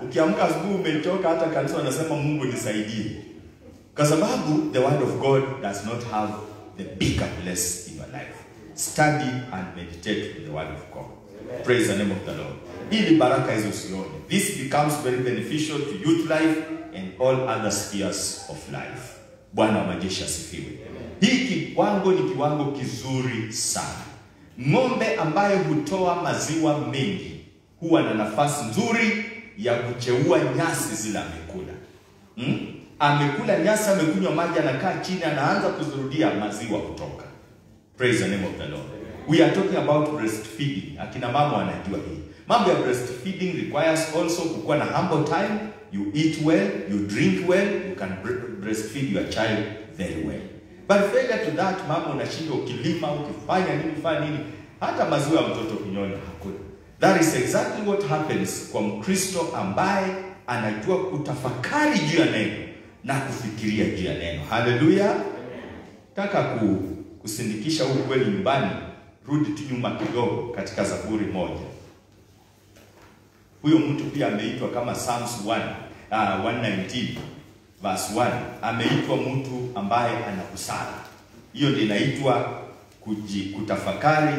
ukiamka asubuhi umechoka, hata kanisa wanasema Mungu nisaidie. Kwa sababu the word of God does not have the bigger place in your life. Study and meditate in the word of God. Amen. Praise the name of the Lord. Ili baraka hizo usione. This becomes very beneficial to youth life and all other spheres of life. Bwana wa majeshi asifiwe. Hii kiwango ni kiwango kizuri sana. Ng'ombe ambaye hutoa maziwa mengi huwa na nafasi nzuri ya kucheua nyasi zile amekula. Amekula nyasi, amekunywa maji, anakaa chini, anaanza kuzurudia, maziwa kutoka. Praise the name of the Lord. We are talking about breastfeeding. Akina mama wanajua hii. Mambo ya breastfeeding requires also kukuwa na humble time. You eat well, you drink well, you can breastfeed your child very well. But failure to that, mama unashinda ukilima, ukifanya nini, hata maziwa ya mtoto kunyonya hakuna. That is exactly what happens kwa Mkristo ambaye anajua kutafakari juu ya neno na kufikiria juu ya neno. Hallelujah. Taka kusindikisha huu kweli nyumbani, rudi tu nyuma kidogo katika Zaburi 1. Huyo mtu pia ameitwa kama Psalms 119 verse 1. Ameitwa mtu ambaye ana busara. Hiyo ndio inaitwa kutafakari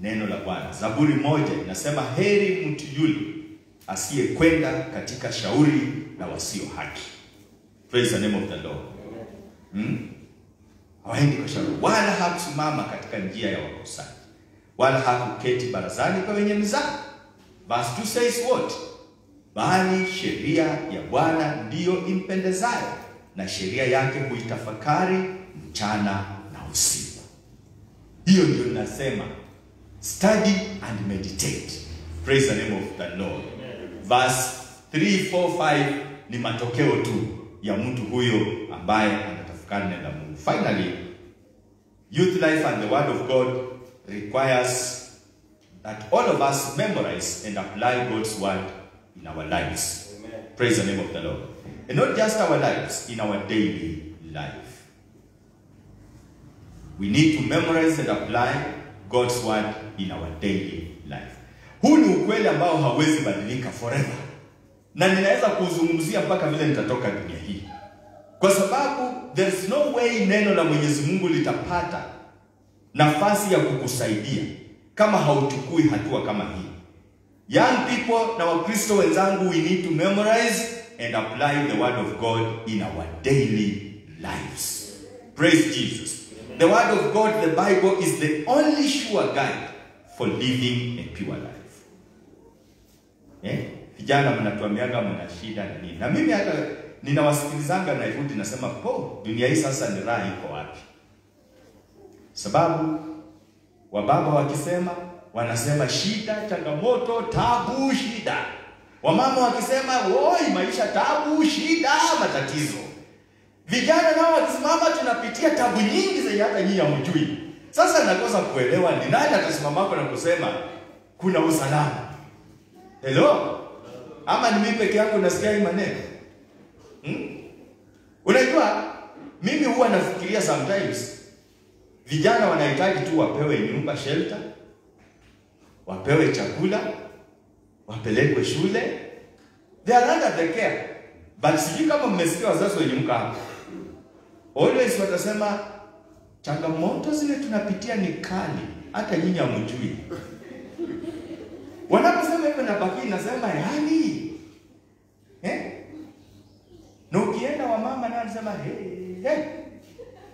neno la Bwana. Zaburi 1 inasema, heri mtu yule asiyekwenda katika shauri na wasio haki. Praise the name of the Lord. Hawaendi kwa shauri, wala hakusimama katika njia ya wakosaji, wala hakuketi barazani kwa wenye mzaha. Verse 2 says what? Bali sheria ya Bwana ndiyo impendezayo, na sheria yake huitafakari mchana na usiku. Hiyo ndio nasema, study and meditate. Praise the name of the Lord. Verse 3, 4, 5 ni matokeo tu ya mtu huyo ambaye anatafakari neno la Mungu. Finally, youth life and the word of God requires that all of us memorize and apply God's word in our lives. Amen. Praise the name of the Lord. And not just our lives, in our daily life. We need to memorize and apply God's word in our daily life. Huu ni ukweli ambao hauwezi badilika forever. Na ninaweza kuzungumzia mpaka vile nitatoka dunia hii. Kwa sababu there's no way neno la Mwenyezi Mungu litapata nafasi ya kukusaidia kama hauchukui hatua kama hii. Young people na Wakristo wenzangu, we need to memorize and apply the word of God in our daily lives. Praise Jesus. The word of God, the Bible, is the only sure guide for living a pure life. Vijana mnatuambiaga mna shida na nini? Na mimi hata ninawasikilizanga na irudi nasema, dunia hii sasa ni raha iko wapi? Sababu wababa wakisema wanasema shida, changamoto, tabu, shida. Wamama wakisema woi maisha tabu, shida, matatizo. Vijana nao wakisimama tunapitia tabu nyingi zenye hata nyinyi hamjui. Sasa nakosa kuelewa ni nani atasimama hapo na kusema kuna usalama. Hello? Ama ni mimi peke yangu nasikia hii maneno? Unajua mimi huwa nafikiria sometimes vijana wanahitaji tu wapewe nyumba, shelter, wapewe chakula, wapelekwe shule. They are under the care. But sijui kama mmesikia wazazi wenye mko hapa. Always watasema changamoto zile tunapitia ni kali, hata nyinyi hamjui. Wanaposema hivyo na baki nasema yani na ukienda wamama na anasema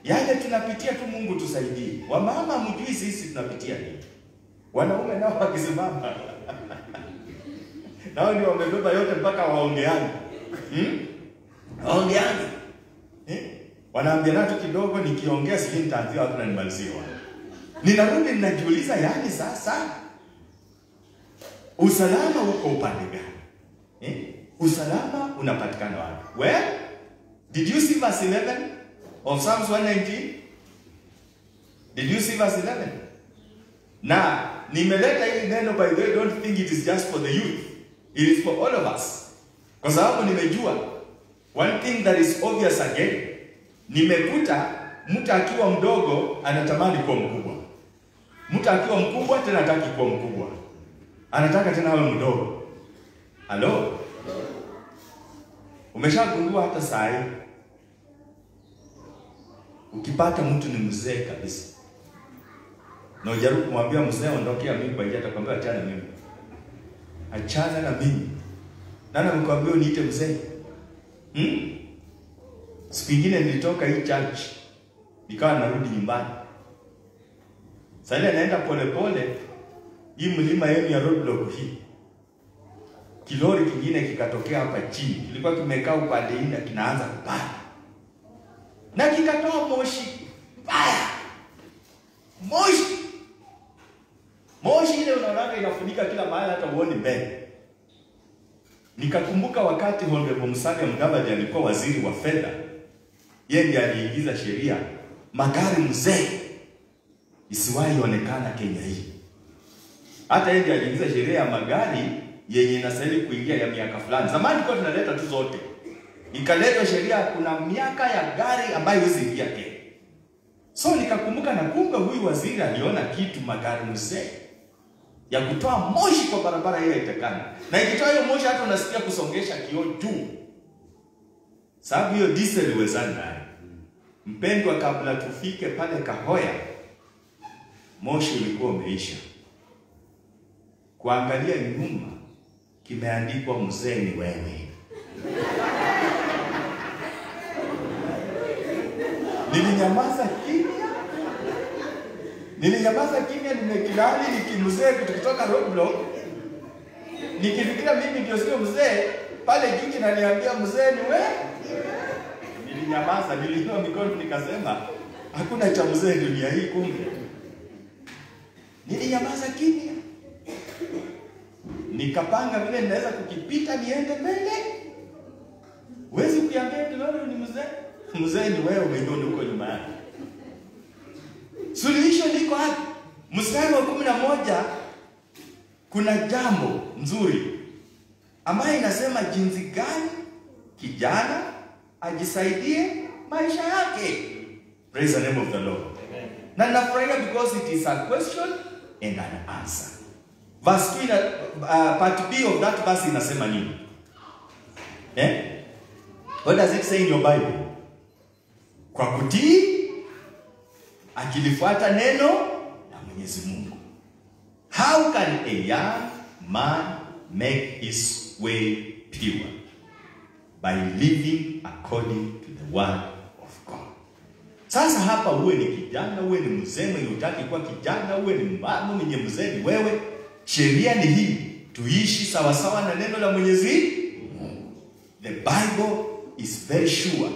yale tunapitia tu Mungu tusaidie. Wamama mjui sisi tunapitia nini. Wanaume nao wakisimama nao ndio wamebeba yote mpaka waongeane. Waongeane. Wanaambiana tu kidogo, nikiongea sisi nitaanzia watu na nimalizie wao. Ninarudi ninajiuliza yani sasa usalama uko upande gani? Usalama unapatikana wapi? Where? Did you see verse 11 of Psalms 119? Did you see verse 11? Na nimeleta hili neno, by the way, don't think it is just for the youth. It is for all of us. Kwa sababu nimejua one thing that is obvious again. Nimekuta mtu akiwa mdogo anatamani kuwa mkubwa. Mtu akiwa mkubwa tena hataki kuwa mkubwa. Anataka tena awe mdogo. Hello? Umeshagundua hata saa hii ukipata mtu ni mzee kabisa na ujaribu kumwambia mzee ondokea mimi kwa njia, atakwambia achana mimi. Achana na mimi. Nani amekwambia uniite mzee? Siku nyingine nilitoka hii church nikawa narudi nyumbani. Sasa naenda pole hii mlima yenu ya roadblock hii. Kilori kingine kikatokea hapa chini. Kilikuwa kimekaa upande ina kinaanza kupanda. Na kikatoa moshi mbaya. Moshi ile unaona inafunika kila mahali hata uone mbele. Nikakumbuka wakati Honorable Musalia Mudavadi alikuwa waziri wa fedha. Yeye ndiye aliingiza sheria magari mzee isiwahi onekana Kenya hii. Hata yeye ndiye aliingiza sheria ya magari yenye inastahili kuingia ya miaka fulani. Zamani tulikuwa tunaleta tu zote. Ikaletwa sheria kuna miaka ya gari ambayo hizi ingia Kenya. So nikakumbuka na kumbe huyu waziri aliona kitu magari mzee ya kutoa moshi kwa barabara hiyo itekana. Na ikitoa hiyo moshi hata unasikia kusongesha kioo juu. Sababu hiyo diesel iwezana. Mpendwa, kabla tufike pale Kahoya moshi ulikuwa umeisha. Kuangalia nyuma kimeandikwa mzee ni wewe. Nilinyamaza kimya nimekilali nikimzee kutoka roadblock. Nikifikiria mimi ndio sio mzee, pale juu kinaniambia mzee ni wewe. Nilinyamaza, niliinua mikono nikasema hakuna cha mzee dunia hii kumbe. Nilinyamaza kimya. Nikapanga vile ninaweza kukipita niende mbele. Huwezi kuambia kilori ni mzee. Mzee ni wewe umeiona huko nyuma yake. Suluhisho liko hapa. Mstari wa 11 kuna jambo nzuri ambayo inasema jinsi gani kijana ajisaidie maisha yake. Praise the name of the Lord. Amen. Na nafurahia because it is a question and an answer. Verse 2 part B of that verse inasema nini? What does it say in your Bible? Kwa kutii akilifuata neno la Mwenyezi Mungu. How can a young man make his way pure? By living according to the word of God. Sasa hapa uwe ni kijana, uwe ni mzee mwenye utaki kuwa kijana, uwe ni mama mwenye mzee ni wewe, sheria ni hii, tuishi sawa sawa na neno la Mwenyezi Mungu. The Bible is very sure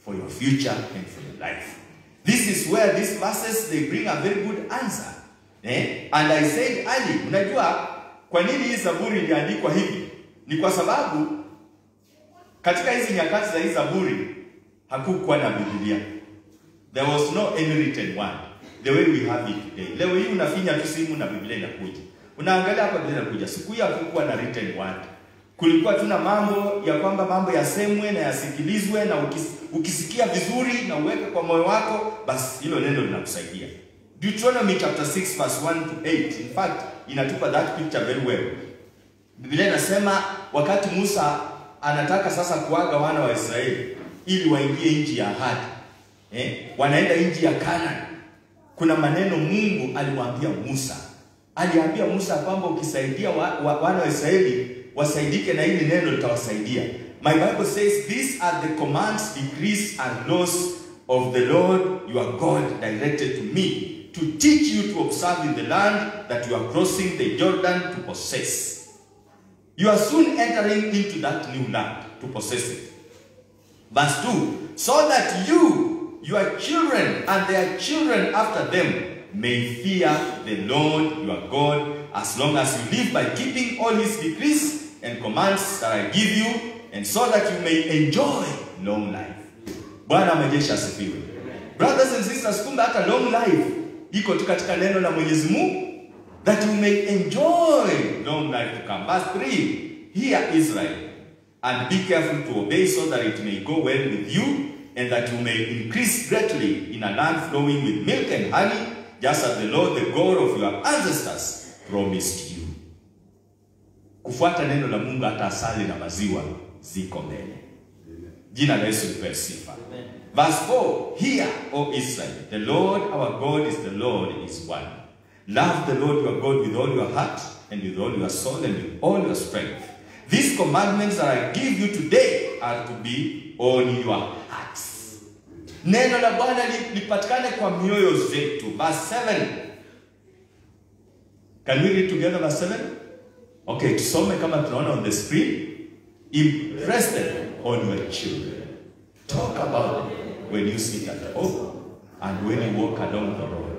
for your future and for your life. This is where these verses, they bring a very good answer. And I said earlier, unajua kwa nini hii Zaburi iliandikwa hivi? Ni kwa sababu katika hizi nyakati za hii Zaburi hakukuwa na Biblia. There was no any written one the way we have it today. Leo hii unafinya tu simu na Biblia inakuja. Unaangalia hapa Biblia inakuja. Siku hiyo hakukuwa na written one. Kulikuwa tuna mambo ya kwamba mambo yasemwe na yasikilizwe, na ukisikia vizuri na uweke kwa moyo wako, basi hilo neno linakusaidia. Deuteronomy chapter 6 verse 1 to 8. In fact, inatupa that picture very well. Biblia inasema wakati Musa anataka sasa kuaga wana wa Israeli ili waingie nchi ya ahadi. Wanaenda nchi ya Kanani. Kuna maneno Mungu aliwaambia Musa. Aliambia Musa kwamba ukisaidia wana wa Israeli wasaidike na hili neno litawasaidia. My Bible says these are the commands, decrees and laws of the Lord your God directed to me to teach you to observe in the land that you are crossing the Jordan to possess. You are soon entering into that new land to possess it. Verse 2, so that you, your children and their children after them may fear the Lord your God as long as you live by keeping all his decrees and commands that I give you, and so that you may enjoy long life. Bwana majeshi asifiwe. Brothers and sisters, kumbe hata long life iko katika neno la Mwenyezi Mungu, that you may enjoy long life to come. Verse 3, hear Israel, and be careful to obey, so that it may go well with you, and that you may increase greatly in a land flowing with milk and honey, just as the Lord, the God of your ancestors, promised you. Kufuata neno la Mungu hata asali na maziwa ziko mbele. Jina la Yesu lipewe sifa. Verse 4, hear, O Israel, the Lord our God is the Lord is one. Love the Lord your God with all your heart, and with all your soul, and with all your strength. These commandments that I give you today are to be on your hearts. Neno la Bwana lipatikane kwa mioyo zetu. Verse 7. Can we read together verse 7? Okay, tusome kama tunaona on the screen. Impress them on your children. Talk about it when you sit at home and when you walk along the road.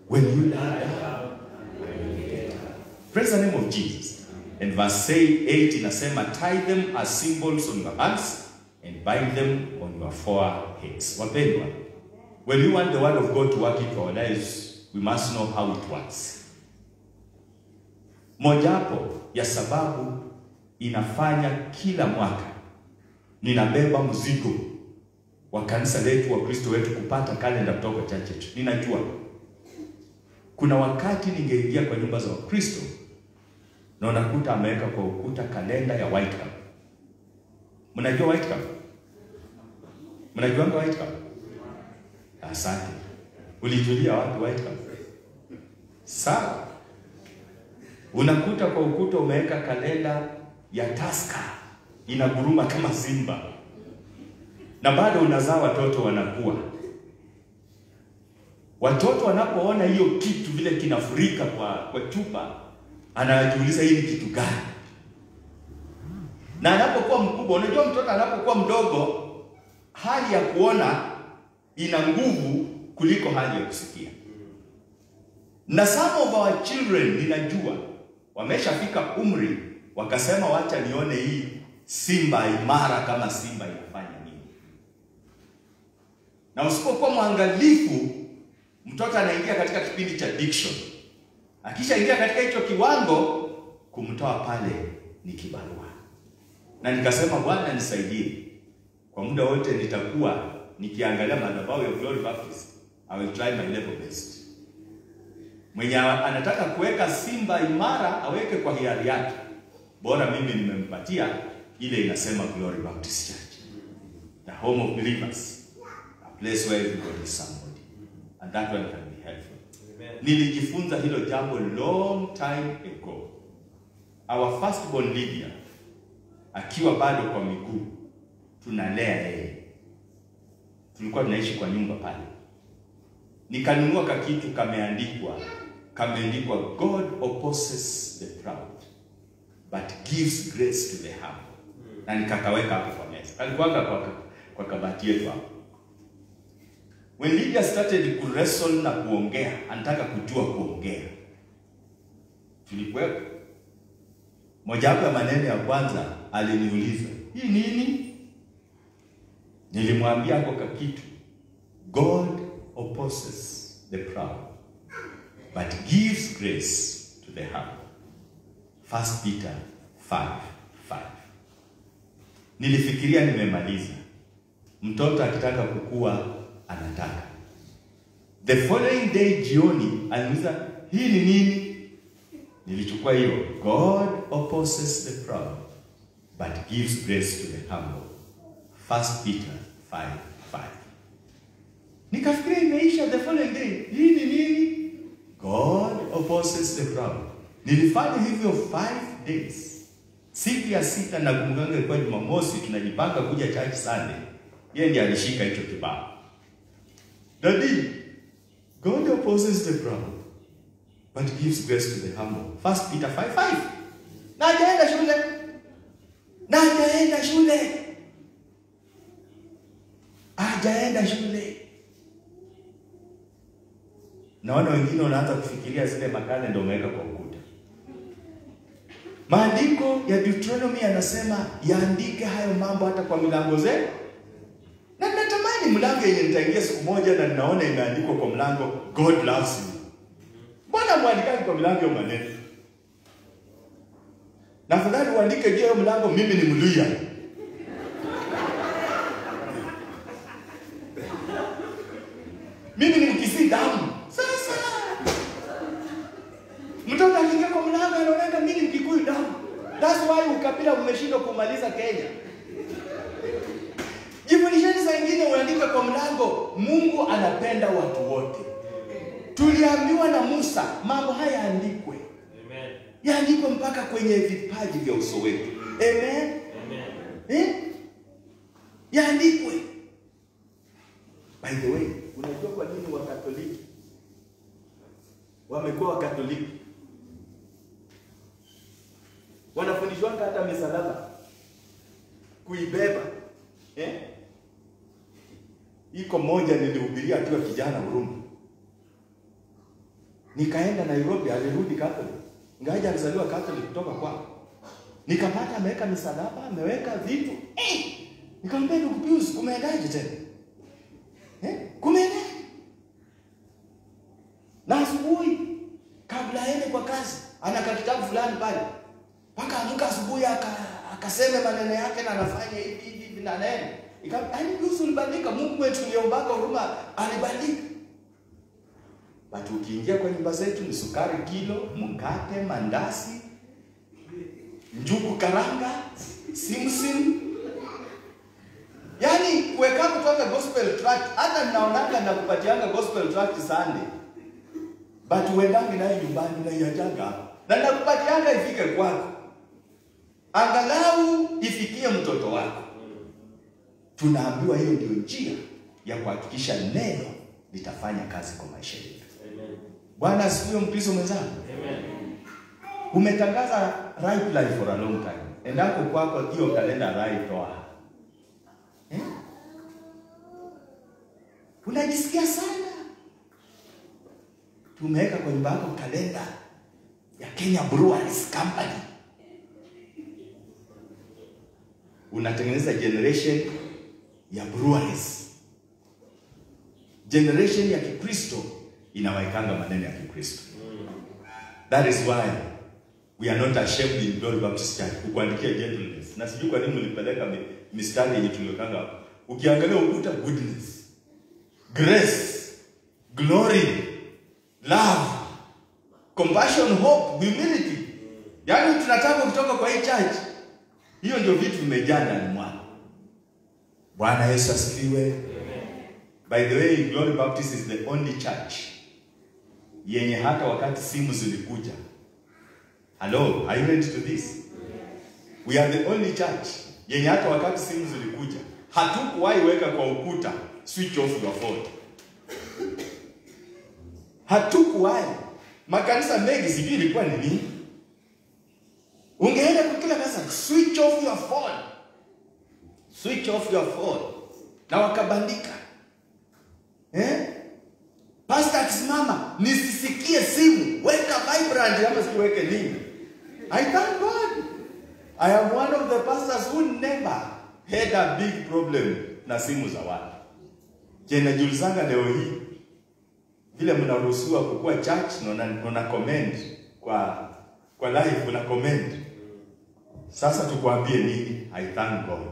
When you lie down, when you get up. Praise the name of Jesus. And verse 8 inasema, tie them as symbols on your hands and bind them on your foreheads. Wapendwa, when we want the word of God to work into our lives, we must know how it works. Mojawapo ya sababu inafanya kila mwaka ninabeba mzigo wa kanisa letu, wa Kristo wetu, kupata kalenda kutoka church yetu. Ninajua kuna wakati ningeingia kwa nyumba za Wakristo na unakuta ameweka kwa ukuta kalenda ya White Cup. Mnajua White Cup? Mnajua White Cup? Asante. Ulijulia wapi White Cup? Sawa. Unakuta kwa ukuta umeweka kalenda ya Tusker, inaguruma kama simba. Na bado unazaa watoto wanakuwa. Watoto wanapoona hiyo kitu vile kinafurika kwa chupa, anajiuliza hii ni kitu gani? Na anapokuwa mkubwa, unajua mtoto anapokuwa mdogo, hali ya kuona ina nguvu kuliko hali ya kusikia. Na some of our children ninajua wameshafika umri wakasema wacha nione hii simba imara kama simba inafanya nini. Na usipokuwa mwangalifu, mtoto anaingia katika kipindi cha diction. Akishaingia katika hicho kiwango, kumtoa pale ni kibarua. Na nikasema Bwana nisaidie. Kwa muda wote nitakuwa nikiangalia madhabahu ya Glory Baptist. I will try my level best. Mwenye anataka kuweka simba imara aweke kwa hiari yake. Bora mimi nimempatia ile inasema Glory Baptist Church, the home of believers, a place where everybody is somebody, and that one can be helpful. Amen. Nilijifunza hilo jambo long time ago. Our firstborn Lydia akiwa bado kwa miguu, tunalea yeye. Tulikuwa tunaishi kwa nyumba pale. Nikanunua kakitu kameandikwa God opposes the proud but gives grace to the humble. Na nikakaweka hapo kwa meza. Alikuwa kwa kabati yetu hapo. When Lydia started to wrestle na kuongea, anataka kujua kuongea, tulikuwepo. Moja ya maneno ya kwanza aliniuliza, "Hii nini?" Nilimwambia kwa kakitu, God opposes the proud but gives grace to the humble. 1 Peter 5:5. Nilifikiria nimemaliza. Mtoto akitaka kukua anataka. The following day jioni aliniuliza, "Hii ni nini?" Nilichukua hiyo, God opposes the proud but gives grace to the humble. 1 Peter 5:5. Nikafikiria imeisha the following day. Hii ni nini? God opposes the proud. Nilifanya hivyo 5 days. Siku ya 6 na kumganga kwa Jumamosi tunajipanga kuja church Sunday. Yeye ndiye alishika hicho kibao. Daddy, God opposes the proud but gives grace to the humble. 1 Peter 5:5. Na hajaenda shule. Naona wengine wanaanza kufikiria zile makale ndio umeweka kwa ukuta. Maandiko ya Deuteronomy yanasema yaandike hayo mambo hata kwa milango zetu. Na natamani mlango yenye nitaingia siku moja na ninaona imeandikwa kwa mlango God loves you. Mbona muandikaje kwa milango ya maneno? Na afadhali uandike juu ya mlango mimi ni Mluya. Mimi ni Mkisii damu. Sasa mtoto akiingia kwa mlango anaona mimi ni Mkikuyu damu. That's why ukabila umeshindwa kumaliza Kenya. Jifundisheni saa nyingine uandike kwa mlango Mungu anapenda watu wote. Tuliambiwa na Musa mambo haya yaandikwe. Amen. Yaandikwe mpaka kwenye vipaji vya uso wetu. Amen. Amen. Yaandikwe. By the way, unajua kwa nini Wakatoliki wamekuwa Wakatoliki? Wanafundishwa hata misalaba kuibeba. Iko moja nilihubiria akiwa kijana Huruma. Nikaenda Nairobi, alirudi Catholic. Ngaja alizaliwa Catholic kutoka kwao. Nikapata ameweka misalaba, ameweka vitu. Nikamwambia ndugu Pius, kumeendaje tena? Kumeendaje? Na asubuhi kabla aende kwa kazi, ana kitabu fulani pale. Paka amka asubuhi akasema maneno yake na anafanya hivi na neno. Yaani Pius ulibadilika, Mungu wetu tuliombaga Huruma alibadilika. But ukiingia kwa nyumba zetu ni sukari kilo, mkate, mandasi, njugu karanga, simsim. Yaani kuweka kutoka gospel tract, hata ninaonanga na kupatianga gospel tract Sunday. But uendangi nayo nyumbani na yajanga. Na nakupatianga ifike kwako. Angalau ifikie mtoto wako. Tunaambiwa hiyo ndio njia ya kuhakikisha neno litafanya kazi kwa maisha yetu. Amen. Bwana asifiwe Mkristo mwenzangu. Amen. Umetangaza right life for a long time. Endako kwako hiyo kalenda right toa. Unajisikia sana. Tumeweka kwa nyumba yako kalenda ya Kenya Breweries Company. Unatengeneza generation ya breweries. Generation ya Kikristo inawaikanga maneno ya Kikristo. That is why we are not ashamed in Glory Baptist Church kukuandikia gentleness. Na sijui kwa nini mlipeleka mistari yenye tuliokanga hapo. Ukiangalia ukuta goodness, grace, glory, love, passion, hope, humility. Yaani tunataka kutoka kwa hii church. Hiyo ndio vitu vimejaa ndani mwako. Bwana Yesu asifiwe. By the way, Glory Baptist is the only church yenye hata wakati simu zilikuja. Hello, are you ready to this? We are the only church yenye hata wakati simu zilikuja, hatukuwahi weka kwa ukuta switch off your phone. Hatukuwahi. Makanisa mengi sijui ilikuwa ni nini. Ungeenda kwa kila kanisa, switch off your phone. Switch off your phone. Na wakabandika. Pastor akisimama, nisisikie simu, weka vibrant ama siweke nini. I thank God. I am one of the pastors who never had a big problem na simu za watu. Jena julizanga leo hii, vile mnaruhusiwa kukua church, una comment kwa live, una comment. Sasa tukuambie nini? I thank God.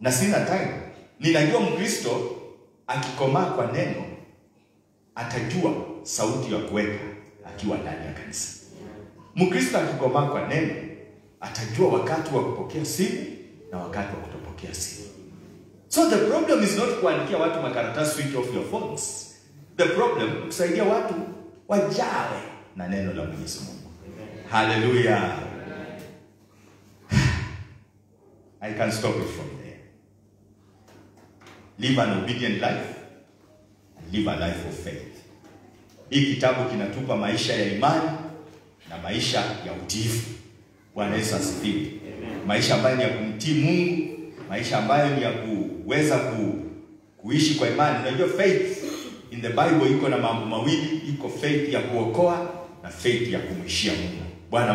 Na sina time. Ninajua Mkristo akikomaa kwa neno atajua sauti ya kuweka akiwa ndani ya kanisa. Mkristo akikomaa kwa neno atajua wakati wa kupokea simu na wakati wa kutopokea simu. So the problem is not kuandikia watu makaratasi switch off your phones. The problem kusaidia watu wajawe na neno la Mwenyezi Mungu. Hallelujah. I can stop it from there. Live an obedient life and live a life of faith. Hii kitabu kinatupa maisha ya imani na maisha ya utiifu. Bwana Yesu asifiwe. Maisha ambayo ni ya kumtii Mungu, maisha ambayo ni ya kuweza kuishi kwa imani. Unajua faith in the Bible iko na mambo mawili, iko faith ya kuokoa na faith ya kumwishia Mungu. Bwana